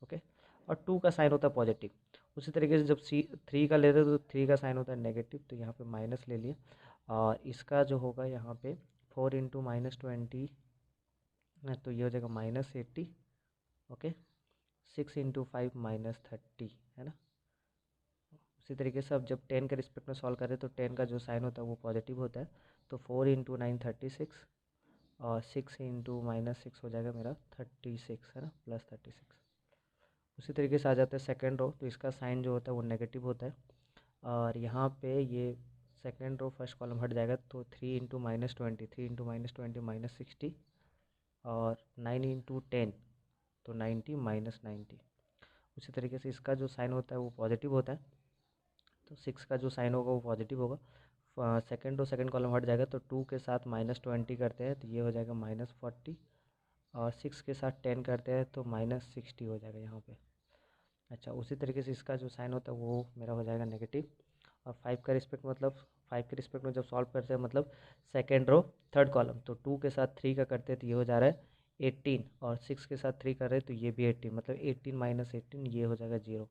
ओके, और 2 का साइन होता है पॉजिटिव। उसी तरीके से जब 3 का लेते हैं तो 3 का साइन होता है नेगेटिव, तो यहाँ पे माइनस ले लिया, और इसका जो होगा यहाँ पे 4 इंटू -20, तो ये हो जाएगा -80। ओके, 6 इंटू 5 -30, है ना। उसी तरीके से अब जब 10 के रिस्पेक्ट में सॉल्व करें तो 10 का जो साइन होता है वो पॉजिटिव होता है, तो 4 इंटू 9 36, और 6 इंटू -6 हो जाएगा मेरा 36, है ना, +36। उसी तरीके से आ जाता है सेकेंड रो, तो इसका साइन जो होता है वो नेगेटिव होता है, और यहाँ पे ये सेकेंड रो फर्स्ट कॉलम हट जाएगा, तो 3 इंटू -20, 3 इंटू -20 -60, और 9 इंटू 10 तो 90 -90। उसी तरीके से इसका जो साइन होता है वो पॉजिटिव होता है, तो 6 का जो साइन होगा वो पॉजिटिव होगा। सेकेंड रो सेकेंड कॉलम हट जाएगा, तो 2 के साथ -20 करते हैं तो ये हो जाएगा -40, और 6 के साथ 10 करते हैं तो -60 हो जाएगा यहाँ पे। अच्छा, उसी तरीके से इसका जो साइन होता है वो मेरा हो जाएगा नेगेटिव, और 5 का रिस्पेक्ट मतलब 5 के रिस्पेक्ट में जब सॉल्व करते हैं मतलब सेकेंड रो थर्ड कॉलम, तो 2 के साथ 3 का करते हैं तो ये हो जा रहा है 18, और 6 के साथ 3 कर रहे हैं तो ये भी 18, मतलब 18 -18 ये हो जाएगा 0।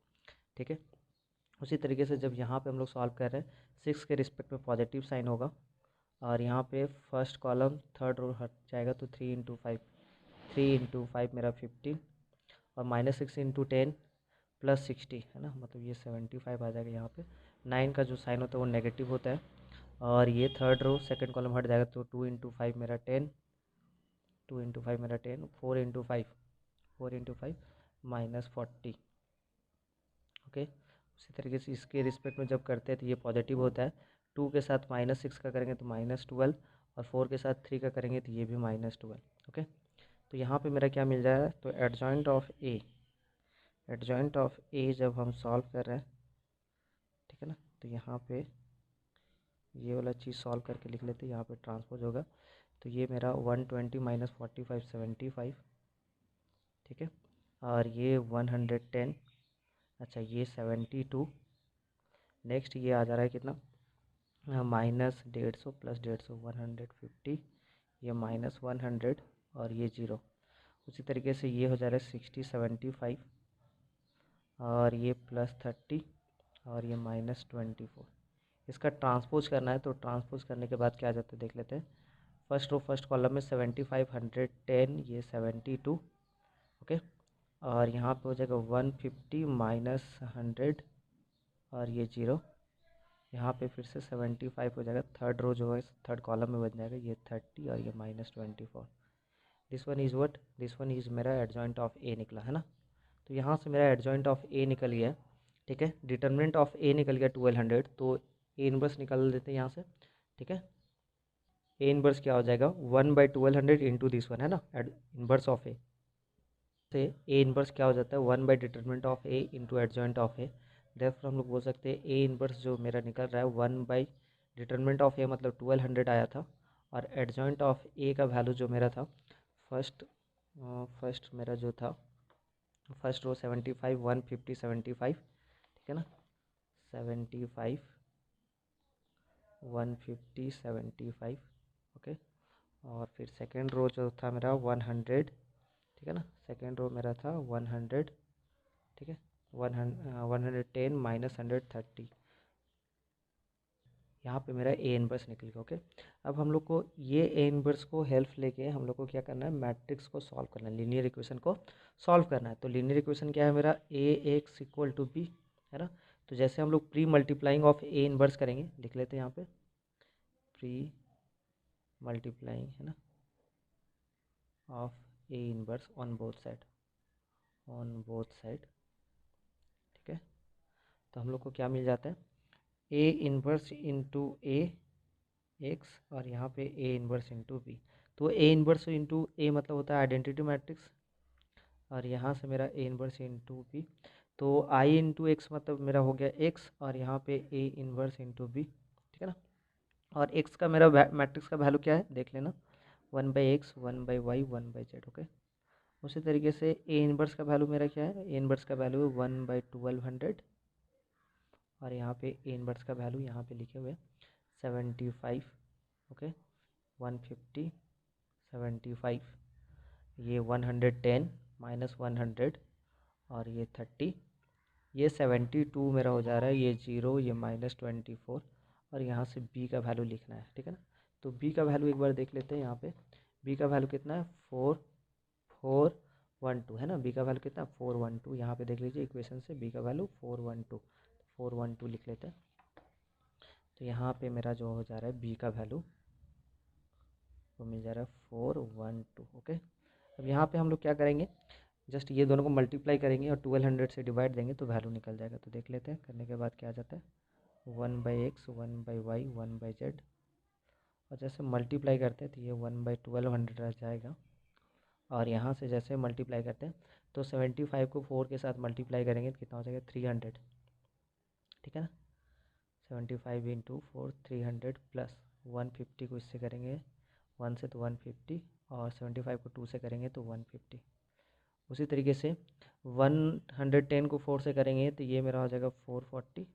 ठीक है, उसी तरीके से जब यहाँ पे हम लोग सॉल्व कर रहे हैं 6 के रिस्पेक्ट में पॉजिटिव साइन होगा, और यहाँ पे फर्स्ट कॉलम थर्ड रो हट जाएगा, तो 3 इंटू 5 मेरा 15, और -6 इंटू 10 +60, है ना, मतलब ये 75 आ जाएगा यहाँ पे। 9 का जो साइन होता है वो नेगेटिव होता है, और ये थर्ड रो सेकंड कॉलम हट जाएगा, तो 2 इंटू 5 मेरा 10, 2 इंटू 5 मेरा 10, 4 इंटू 5 -40। ओके, उसी तरीके से इसके रिस्पेक्ट में जब करते हैं तो ये पॉजिटिव होता है, 2 के साथ -6 का करेंगे तो -12, और 4 के साथ 3 का करेंगे तो ये भी -12। ओके, तो यहाँ पे मेरा क्या मिल जाएगा, तो एडजॉइंट ऑफ ए जब हम सॉल्व कर रहे हैं, ठीक है ना, तो यहाँ पे ये वाला चीज़ सॉल्व करके लिख लेते हैं, यहाँ पे ट्रांसपोज होगा, तो ये मेरा 120 -45 75, ठीक है, और ये 110, अच्छा ये 72, नेक्स्ट ये आ जा रहा है कितना, -150 + 150 150, ये -100, और ये 0। उसी तरीके से ये हो जा रहा है 60 75, और ये +30, और ये -24। इसका ट्रांसपोज करना है, तो ट्रांसपोज करने के बाद क्या आ जाता है देख लेते हैं। फर्स्ट रो फर्स्ट कॉलम में 75 110, ये 72। ओके, और यहाँ पे हो जाएगा 150 -100, और ये 0। यहाँ पे फिर से 75 हो जाएगा, थर्ड रो जो है थर्ड कॉलम में बन जाएगा, ये 30, और ये -24। दिस वन इज़ मेरा एडजॉइंट ऑफ ए निकला, है ना। तो यहाँ से मेरा एडजॉइंट ऑफ ए निकल गया, ठीक है, डिटर्मिनेंट ऑफ ए निकल गया 1200, तो ए इनवर्स निकाल देते हैं यहाँ से। ठीक है, ए इनवर्स क्या हो जाएगा, 1/1200 इंटू दिस वन, है ना, इनवर्स ऑफ ए से ए इनवर्स क्या हो जाता है, determinant of A into adjoint of A. Therefore हम लोग बोल सकते हैं ए इनवर्स जो मेरा निकल रहा है 1/डिटर्मिनेंट ऑफ ए मतलब 1200 आया था, और एडजॉइंट ऑफ ए का वैल्यू जो मेरा था फर्स्ट फर्स्ट मेरा जो था, फर्स्ट रो 75 150 75, ठीक है ना, 75 150 75, ओके। और फिर सेकेंड रो जो था मेरा 100, ठीक है ना, सेकेंड रो मेरा था 100, ठीक है, 110 माइनस 130, यहाँ पे मेरा ए इनवर्स निकल गया, ओके। अब हम लोग को ये ए इनवर्स को हेल्प लेके हम लोग को क्या करना है, मैट्रिक्स को सॉल्व करना है, लीनियर इक्वेशन को सॉल्व करना है। तो लीनियर इक्वेशन क्या है मेरा, A x equal to B, है ना। तो जैसे हम लोग pre multiplying of A inverse करेंगे, लिख लेते हैं यहाँ पे प्री मल्टीप्लाइंग, है ना, of A inverse on both side, ठीक है। तो हम लोग को क्या मिल जाता है, ए इनवर्स इंटू ए एक्स और यहाँ पे ए इनवर्स इंटू बी। तो ए इनवर्स इंटू ए मतलब होता है आइडेंटिटी मैट्रिक्स, और यहाँ से मेरा ए इनवर्स इंटू बी, तो आई इंटू एक्स मतलब मेरा हो गया एक्स, और यहाँ पे ए इनवर्स इंटू बी, ठीक है ना। और एक्स का मेरा मैट्रिक्स का वैल्यू क्या है देख लेना, 1/x 1/y 1/z, ओके। उसी तरीके से ए इनवर्स का वैल्यू मेरा क्या है, ए इनवर्स का वैल्यू है 1/1200, और यहाँ पे ए इनवर्स का वैल्यू यहाँ पे लिखे हुए 75, ओके, 150 75, ये 110 माइनस 100, और ये 30, ये 72 मेरा हो जा रहा है, ये 0, ये माइनस 24, और यहाँ से b का वैल्यू लिखना है, ठीक है ना। तो b का वैल्यू एक बार देख लेते हैं, यहाँ पे b का वैल्यू कितना है 4412, है ना। b का वैल्यू कितना है 412, यहाँ पे देख लीजिए इक्वेशन से b का वैल्यू 412 लिख लेते हैं। तो यहाँ पे मेरा जो हो जा रहा है b का वैल्यू वो मिल जा रहा है 412, ओके। अब यहाँ पे हम लोग क्या करेंगे, जस्ट ये दोनों को मल्टीप्लाई करेंगे और 1200 से डिवाइड देंगे तो वैल्यू निकल जाएगा। तो देख लेते हैं, करने के बाद क्या आ जाता है 1/x 1/y 1/z, और जैसे मल्टीप्लाई करते हैं तो ये 1/1200 रह जाएगा, और यहाँ से जैसे मल्टीप्लाई करते हैं तो 75 को 4 के साथ मल्टीप्लाई करेंगे तो कितना हो जाएगा 300, ठीक है ना। 75 इंटू 4 300 प्लस 150 को इससे करेंगे 1 से तो 150, और 75 को 2 से करेंगे तो 150। उसी तरीके से 110 को 4 से करेंगे तो ये मेरा हो जाएगा 440,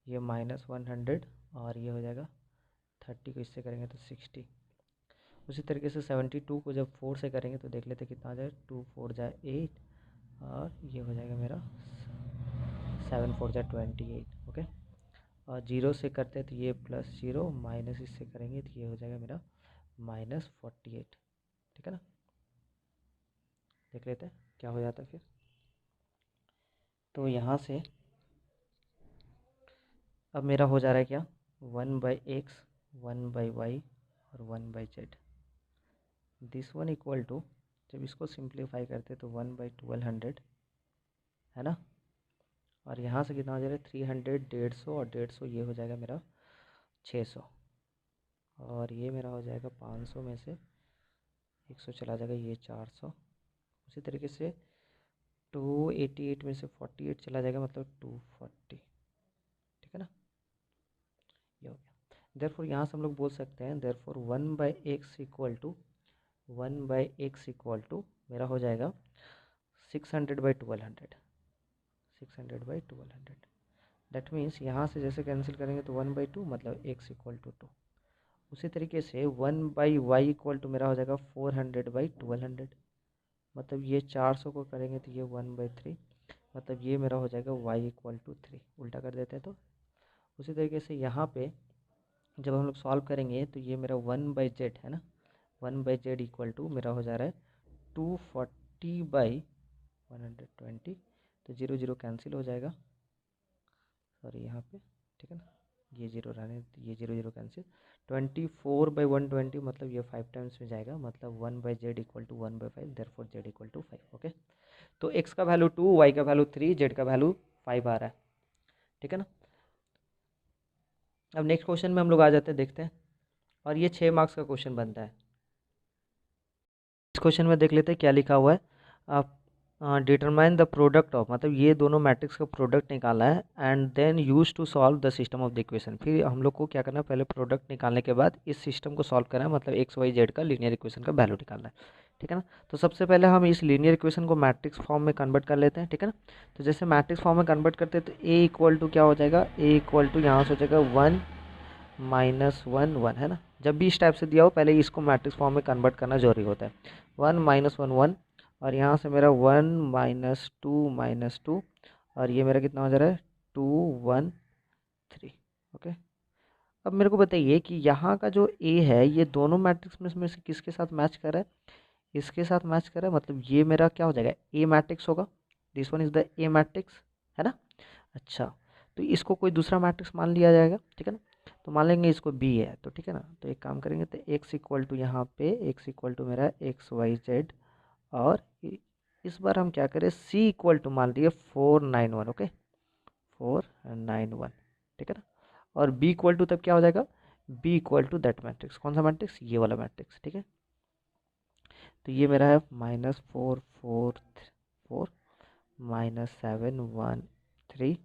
ये माइनस 100, और ये हो जाएगा 30 को इससे करेंगे तो 60। उसी तरीके से 72 को जब 4 से करेंगे तो देख लेते कितना आ जाए, 2 4 जाए 8, और ये हो जाएगा मेरा 7 4 जाए 28, ओके। और 0 से करते हैं तो ये +0, माइनस इससे करेंगे तो ये हो जाएगा मेरा -48, ठीक है ना। देख लेते हैं क्या हो जाता है फिर। तो यहाँ से अब मेरा हो जा रहा है क्या 1/x 1/y और 1/z, this one equal to, जब इसको सिंप्लीफाई करते तो 1/1200, है ना। और यहाँ से कितना हो जा रहा है 300 150, और 150 ये हो जाएगा मेरा 600, और ये मेरा हो जाएगा 500 में से 100 चला जाएगा, ये 400। उसी तरीके से 288 में से 48 चला जाएगा, मतलब 240, ठीक है ना। ये हो गया। देयरफॉर यहाँ से हम लोग बोल सकते हैं देयरफॉर 1/x इक्वल टू मेरा हो जाएगा 600/1200, 600/1200। दैट मीन्स यहाँ से जैसे कैंसिल करेंगे तो 1/2 मतलब x इक्वल टू 2। उसी तरीके से 1/y इक्वल टू मेरा हो जाएगा 400/1200, मतलब ये 400 को करेंगे तो ये 1/3, मतलब ये मेरा हो जाएगा y इक्वल टू 3। उल्टा कर देते हैं तो उसी तरीके से यहाँ पे जब हम लोग सॉल्व करेंगे तो ये मेरा 1/z है ना, 1/z इक्वल टू मेरा हो जा रहा है 240/120, तो 0 0 कैंसिल हो जाएगा, सॉरी यहाँ पे, ठीक है ना, ये 0 रहने, ये 0 0 कैंसिल, 24/120 मतलब ये 5 टाइम्स में जाएगा, मतलब 1/z equal to 1/5, therefore z equal to 5, okay. तो x का वैल्यू 2, y का वैल्यू 3, z का वैल्यू 5 आ रहा है, ठीक है ना। अब नेक्स्ट क्वेश्चन में हम लोग आ जाते हैं, देखते हैं, और ये 6 मार्क्स का क्वेश्चन बनता है। इस क्वेश्चन में देख लेते हैं क्या लिखा हुआ है, आप डिटरमाइन द प्रोडक्ट ऑफ, मतलब ये दोनों मैट्रिक्स का प्रोडक्ट निकालना है, and then use to solve the system of the equation. फिर हम लोग को क्या करना है, पहले प्रोडक्ट निकालने के बाद इस सिस्टम को सॉल्व करना है, मतलब एक्स वाई जेड का लीनियर इक्वेशन का वैल्यू निकालना है, ठीक है ना। तो सबसे पहले हम इस लीनियर इक्वेशन को मैट्रिक्स फॉर्म में कन्वर्ट कर लेते हैं, ठीक है ना। तो जैसे मैट्रिक्स फॉर्म में कन्वर्ट करते हैं तो ए इक्वल टू क्या हो जाएगा, ए इक्वल टू यहाँ से हो जाएगा 1 माइनस 1 1, है ना। जब भी इस टाइप से दिया हो पहले इसको मैट्रिक्स फॉर्म में कन्वर्ट करना जरूरी होता है। 1 माइनस 1 1, और यहाँ से मेरा 1 माइनस टू, और ये मेरा कितना हो जा रहा है 2 1 3। ओके, अब मेरे को बताइए कि यहाँ का जो ए है ये दोनों मैट्रिक्स में से किसके साथ मैच कर रहा है, इसके साथ मैच कर रहा है, मतलब ये मेरा क्या हो जाएगा, ए मैट्रिक्स होगा। This one is the A matrix, है ना। अच्छा, तो इसको कोई दूसरा मैट्रिक्स मान लिया जाएगा, ठीक है ना। तो मान लेंगे इसको बी है, तो ठीक है ना। तो एक काम करेंगे, तो एक्स इक्वल टू यहाँ पे एक्स इक्वल टू मेरा एक्स वाई जेड, और इस बार हम क्या करें, सी इक्वल टू मान लिए 491, ओके 491, ठीक है ना। और बी इक्वल टू तब क्या हो जाएगा, B equal to that matrix, कौन सा मैट्रिक्स, ये वाला मैट्रिक्स, ठीक है। तो ये मेरा है -4 4 4 -7 1 3,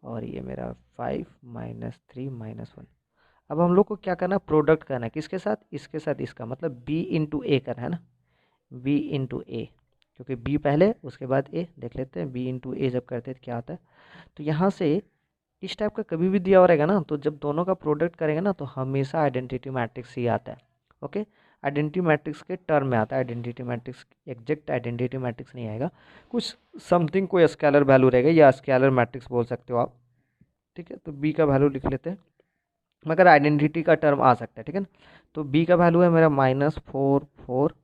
और ये मेरा 5 -3 -1। अब हम लोग को क्या करना, प्रोडक्ट करना है किसके साथ, इसके साथ इसका, मतलब b इंटू ए करना है ना, b इंटू ए, क्योंकि b पहले उसके बाद a। देख लेते हैं b इंटू ए जब करते हैं तो क्या आता है। तो यहाँ से इस टाइप का कभी भी दिया हुआ रहेगा ना, तो जब दोनों का प्रोडक्ट करेंगे ना तो हमेशा आइडेंटिटी मैट्रिक्स ही आता है। ओके, आइडेंटिटी मैट्रिक्स के टर्म में आता है, identity matrix exact identity matrix नहीं आएगा, कुछ समथिंग कोई स्केलर वैल्यू रहेगा, या स्केलर मैट्रिक्स बोल सकते हो आप, ठीक है। तो बी का वैल्यू लिख लेते हैं, मगर आइडेंटिटी का टर्म आ सकता है, ठीक है ना। तो बी का वैल्यू है मेरा -4 4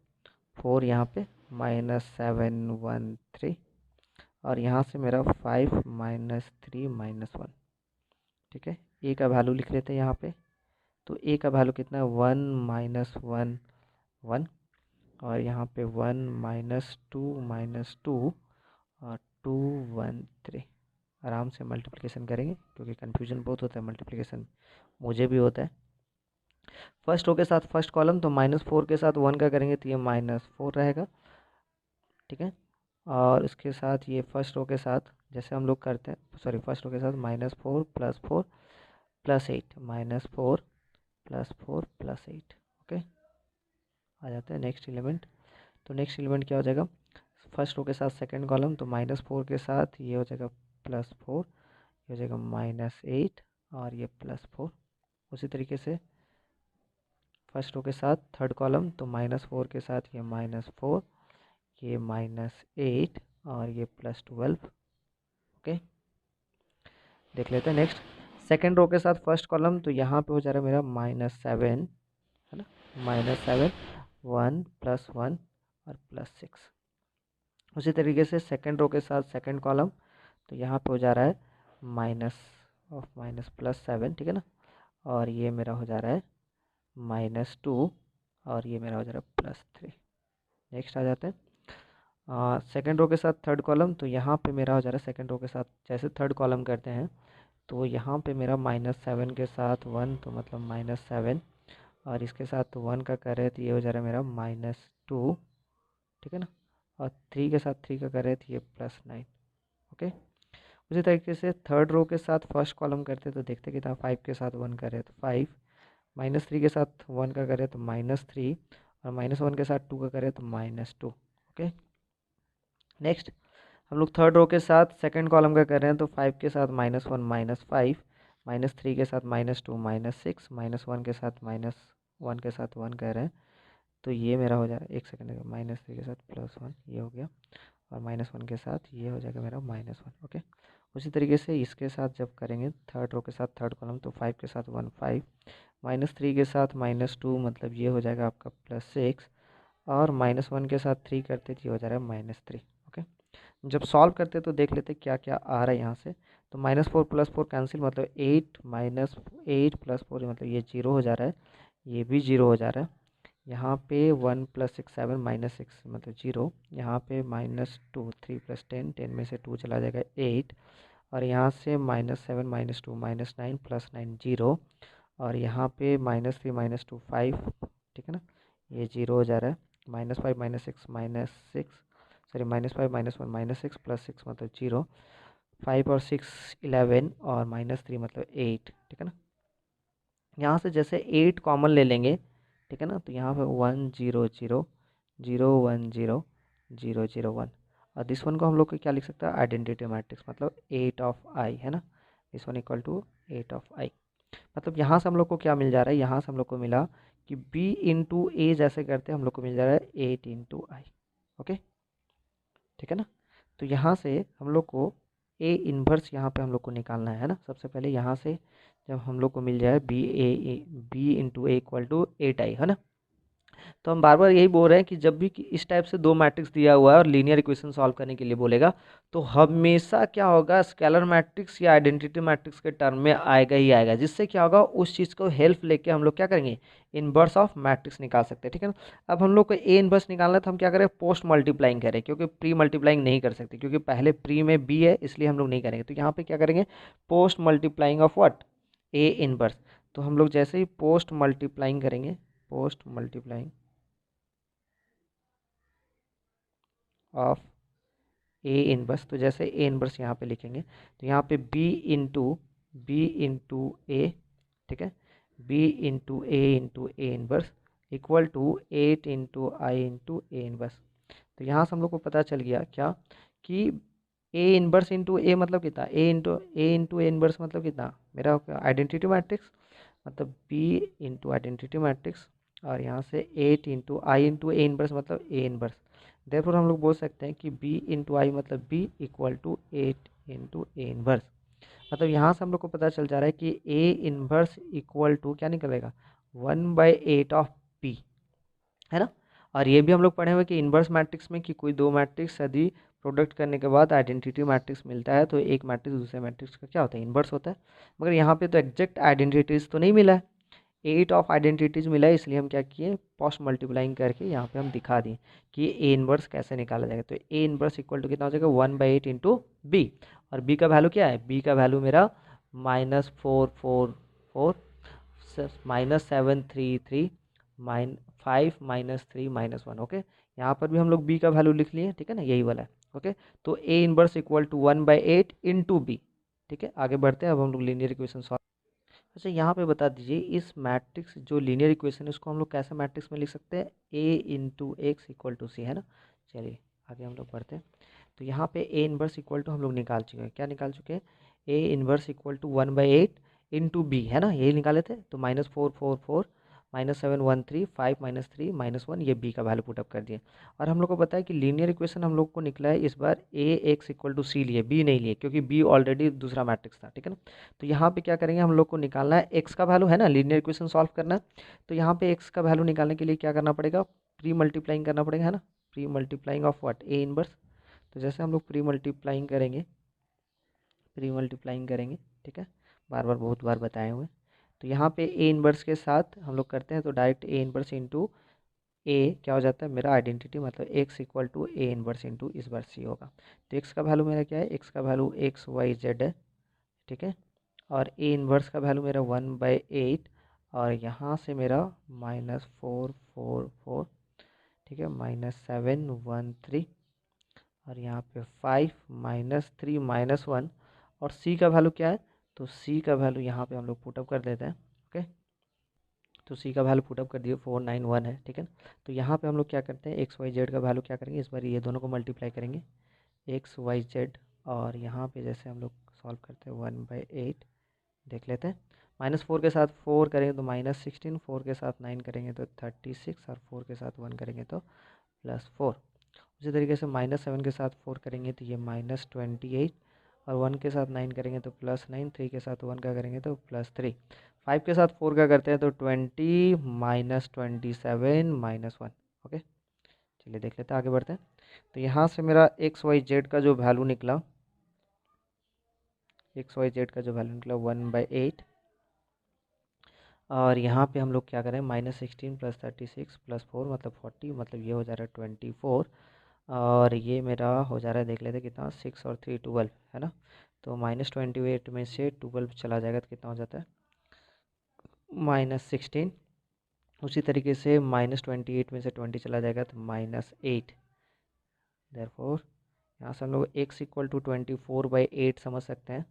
4, यहाँ पे -7 1 3, और यहाँ से मेरा 5 -3 -1, ठीक है। ए का वैल्यू लिख लेते हैं यहाँ पे, तो ए का वैल्यू कितना है 1 -1 1, और यहाँ पे 1 -2 और 2 1 3। आराम से मल्टीप्लिकेशन करेंगे क्योंकि कन्फ्यूजन बहुत होता है मल्टीप्लिकेशन, मुझे भी होता है। फर्स्ट रो के साथ फर्स्ट कॉलम, तो -4 के साथ 1 का करेंगे तो ये -4 रहेगा, ठीक है। और इसके साथ ये फर्स्ट रो के साथ जैसे हम लोग करते हैं, सॉरी फर्स्ट रो के साथ -4 +4 +8, -4 +4 +8, ओके। आ जाते हैं नेक्स्ट एलिमेंट। तो नेक्स्ट एलिमेंट क्या हो जाएगा, फर्स्ट रो के साथ सेकंड कॉलम, तो -4 के साथ ये हो जाएगा +4, ये हो जाएगा -8, और ये +4। उसी तरीके से फर्स्ट रो के साथ थर्ड कॉलम, तो -4 के साथ ये -4, ये -8, और ये +12, ओके। देख लेते हैं नेक्स्ट सेकंड रो के साथ फर्स्ट कॉलम, तो यहाँ पे हो जा रहा है मेरा -7, है ना, -7 1 +1 और +6। उसी तरीके से सेकंड रो के साथ सेकंड कॉलम, तो यहाँ पे हो जा रहा है +7, ठीक है ना, और ये मेरा हो जा रहा है -2, और ये मेरा हो जा रहा है +3। नेक्स्ट आ जाते हैं सेकंड रो के साथ थर्ड कॉलम, तो यहाँ पे मेरा हो जा रहा है सेकंड रो के साथ जैसे थर्ड कॉलम करते हैं, तो यहाँ पे मेरा -7 के साथ 1, तो मतलब -7, और इसके साथ तो 1 का कर रहे तो ये हो जा रहा है मेरा -2, ठीक है ना, और 3 के साथ 3 का कर रहे तो ये +9, ओके। उसी तरीके से थर्ड रो के साथ फर्स्ट कॉलम करते तो देखते कितना, 5 के साथ 1 कर रहे तो 5, -3 के साथ 1 का करे तो -3, और -1 के साथ 2 का करे तो -2, ओके। नेक्स्ट हम लोग थर्ड रो के साथ सेकंड कॉलम का कर रहे हैं, तो 5 के साथ -1 -5, -3 के साथ -2 -6, -1 के साथ -1 के साथ 1 कर रहे हैं, तो ये मेरा हो जा रहा है, एक सेकंड, -3 के साथ +1 ये हो गया, और -1 के साथ ये हो जाएगा मेरा -1, ओके। उसी तरीके से इसके साथ जब करेंगे थर्ड रो के साथ थर्ड कॉलम, तो 5 के साथ 1 5, -3 के साथ -2 मतलब ये हो जाएगा आपका +6, और -1 के साथ 3 करते तो ये हो जा रहा है -3, ओके। जब सॉल्व करते तो देख लेते क्या क्या आ रहा है यहाँ से। तो -4 +4 कैंसिल, मतलब 8 -8 +4 मतलब ये 0 हो जा रहा है, ये भी 0 हो जा रहा है। यहाँ पे 1 + 6 7 -6 मतलब 0, यहाँ पे -2 3 + 10 10 में से 2 चला जाएगा 8, और यहाँ से -7 -2 -9 +9 0, और यहाँ पे -3 -2 5, ठीक है ना, ये 0 हो जा रहा है। -5 -6 सॉरी -5 -1 -6 +6 मतलब 0, 5 और 6 11, और -3 मतलब 8, ठीक है ना। यहाँ से जैसे 8 कॉमन ले लेंगे, ठीक है ना, तो यहाँ पे 1 0 0 0 1 0 0 0 1। और दिस वन को हम लोग को क्या लिख सकते हैं, आइडेंटिटी मैट्रिक्स, मतलब 8 ऑफ आई है ना, this one equal to 8 of I. मतलब यहाँ से हम लोग को क्या मिल जा रहा है, यहाँ से हम लोग को मिला कि b इंटू ए जैसे करते हैं हम लोग को मिल जा रहा है 8 इंटू आई। ओके, ठीक है ना। तो यहाँ से हम लोग को ए इन्वर्स यहाँ पे हम लोग को निकालना है ना। सबसे पहले यहाँ से जब हम लोग को मिल जाए B into A equal to 8 I है ना, तो हम बार बार यही बोल रहे हैं कि जब भी इस टाइप से दो मैट्रिक्स दिया हुआ है और लीनियर इक्वेशन सॉल्व करने के लिए बोलेगा, तो हमेशा क्या होगा, स्केलर मैट्रिक्स या आइडेंटिटी मैट्रिक्स के टर्म में आएगा ही आएगा, जिससे क्या होगा उस चीज़ को हेल्प लेके हम लोग क्या करेंगे, इनवर्स ऑफ मैट्रिक्स निकाल सकते हैं, ठीक है ना। अब हम लोग को ए इनवर्स निकालना है तो हम क्या करें, पोस्ट मल्टीप्लाइंग करें, क्योंकि प्री मल्टीप्लाइंग नहीं कर सकते, क्योंकि पहले प्री में बी है इसलिए हम लोग नहीं करेंगे। तो यहाँ पे क्या करेंगे, post multiplying of what, A inverse. तो हम लोग जैसे ही पोस्ट मल्टीप्लाइंग करेंगे, post multiplying of A inverse, तो जैसे ए इनवर्स यहाँ पे लिखेंगे तो यहाँ पे बी इंटू ए, ठीक है, B into A inverse equal to 8 into I into A inverse. तो यहाँ से हम लोग को पता चल गया क्या, कि ए इनवर्स इंटू ए मतलब कितना, ए इंटू ए इनवर्स मतलब कितना, मेरा आइडेंटिटी मैट्रिक्स, मतलब बी इंटू आइडेंटिटी मैट्रिक्स, और यहाँ से 8 into I into A inverse मतलब ए इनवर्स। देयरफॉर हम लोग बोल सकते हैं कि बी इंटू आई मतलब B equal to 8 into A inverse. मतलब यहाँ से हम लोग को पता चल जा रहा है कि ए इनवर्स इक्वल टू क्या निकलेगा, 1/8 ऑफ बी, है ना। और ये भी हम लोग पढ़े हुए कि इनवर्स मैट्रिक्स में कि कोई दो मैट्रिक्स यदि प्रोडक्ट करने के बाद आइडेंटिटी मैट्रिक्स मिलता है तो एक मैट्रिक्स दूसरे मैट्रिक्स का क्या होता है, इनवर्स होता है। मगर यहाँ पे तो एग्जैक्ट आइडेंटिटीज तो नहीं मिला है, 8 ऑफ आइडेंटिटीज मिला है, इसलिए हम क्या किए, पोस्ट मल्टीप्लाइंग करके यहाँ पे हम दिखा दिए कि ए इनवर्स कैसे निकाला जाएगा। तो ए इनवर्स इक्वल टू कितना हो जाएगा, 1/8 इंटू बी, और बी का वैल्यू क्या है, बी का वैल्यू मेरा -444 -733 -5 -3 -1। ओके, यहाँ पर भी हम लोग बी का वैल्यू लिख लिए, ठीक है ना, यही वाला है। ओके, तो A inverse equal to 1/8 into B. ठीक है, आगे बढ़ते हैं, अब हम लोग लीनियर इक्वेशन सॉल्व। अच्छा, यहाँ पे बता दीजिए इस मैट्रिक्स जो लीनियर इक्वेशन है उसको हम लोग कैसे मैट्रिक्स में लिख सकते हैं, ए इंटू एक्स इक्वल टू सी, है ना। चलिए आगे हम लोग बढ़ते हैं। तो यहाँ पे ए इनवर्स इक्वल टू हम लोग निकाल चुके हैं, क्या निकाल चुके हैं, A inverse equal to 1/8 into B, है ना, यही निकाले थे। तो -444 -713 5 -3 -1, ये बी का वैल्यू पुटअप कर दिए। और हम लोग को पता है कि लीनियर इक्वेशन हम लोग को निकला है इस बार ए एक्स इक्वल टू सी लिए, बी नहीं लिए, क्योंकि बी ऑलरेडी दूसरा मैट्रिक्स था, ठीक है ना। तो यहाँ पे क्या करेंगे, हम लोग को निकालना है एक्स का वैल्यू, है ना, लीनियर इक्वेशन सॉल्व करना है। तो यहाँ पे एक्स का वैल्यू निकालने के लिए क्या करना पड़ेगा, प्री मल्टीप्लाइंग करना पड़ेगा, है ना, pre multiplying of what, A inverse. तो जैसे हम लोग प्री मल्टीप्लाइंग करेंगे, ठीक है, बार बार बहुत बार बताए हुए। तो यहाँ पे ए इनवर्स के साथ हम लोग करते हैं तो direct A inverse into A क्या हो जाता है, मेरा आइडेंटिटी मतलब x equal to A inverse into इस बार सी होगा। तो एक्स का वैल्यू मेरा क्या है, एक्स का वैल्यू XYZ है, ठीक है, और ए इनवर्स का वैल्यू मेरा 1/8, और यहाँ से मेरा -444, ठीक है, -713, और यहाँ पे 5 -3 -1, और सी का वैल्यू क्या है, तो सी का वैल्यू यहाँ पे हम लोग पुटअप कर देते हैं। ओके, तो सी का वैल्यू पुटअप कर दिए 491 है, ठीक है। तो यहाँ पे हम लोग क्या करते हैं, XYZ का वैल्यू क्या करेंगे, इस बार ये दोनों को मल्टीप्लाई करेंगे, XYZ, और यहाँ पे जैसे हम लोग सॉल्व करते हैं 1/8, देख लेते हैं। -4 के साथ 4 करेंगे तो -16, 4 के साथ 9 करेंगे तो 36, और 4 के साथ 1 करेंगे तो +4। उसी तरीके से -7 के साथ 4 करेंगे तो ये -28, और 1 के साथ 9 करेंगे तो +9, 3 के साथ 1 का करेंगे तो +3, 5 के साथ 4 का करते हैं तो 20 -27 -1। ओके, चलिए देख लेते हैं, आगे बढ़ते हैं। तो यहाँ से मेरा XYZ का जो वैल्यू निकला, XYZ का जो वैल्यू निकला 1/8, और यहाँ पे हम लोग क्या करें, -16 +36 +4 मतलब 40, मतलब ये हो जा रहा है 24, और ये मेरा हो जा रहा है, देख लेते हैं कितना, 6 और 3 12, है ना। तो -28 में से 12 चला जाएगा तो कितना हो जाता है, -16। उसी तरीके से -28 में से 20 चला जाएगा तो -8। देयरफॉर यहाँ से हम लोग x इक्वल टू 24/8 समझ सकते हैं,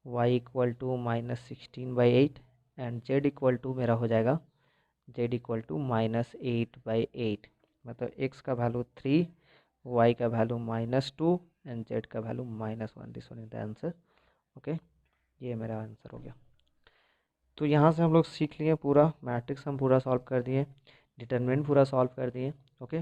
y equal to -16/8, and z equal to मेरा हो जाएगा, z इक्वल टू -8/8। मतलब x का वैल्यू 3, y का वैल्यू -2 एंड z का value -1। This one is the answer. Okay, ये मेरा आंसर हो गया। तो यहाँ से हम लोग सीख लिए पूरा मैट्रिक्स, हम पूरा सॉल्व कर दिए, डिटरमिनेंट पूरा सॉल्व कर दिए। ओके,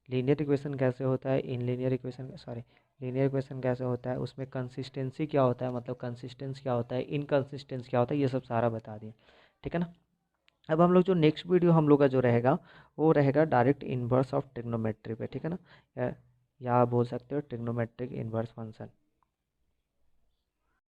लीनियर इक्वेशन कैसे होता है, in linear equation sorry linear equation कैसे होता है, उसमें कंसिस्टेंसी क्या होता है, मतलब कंसिस्टेंस क्या होता है, इनकंसिस्टेंस क्या होता है, ये सब सारा बता दिए। ठीक है ना। अब हम लोग जो नेक्स्ट वीडियो हम लोग का जो रहेगा वो रहेगा डायरेक्ट इन्वर्स ऑफ ट्रिग्नोमेट्री पे। ठीक है ना, या बोल सकते हो ट्रिग्नोमेट्रिक इन्वर्स फंक्शन।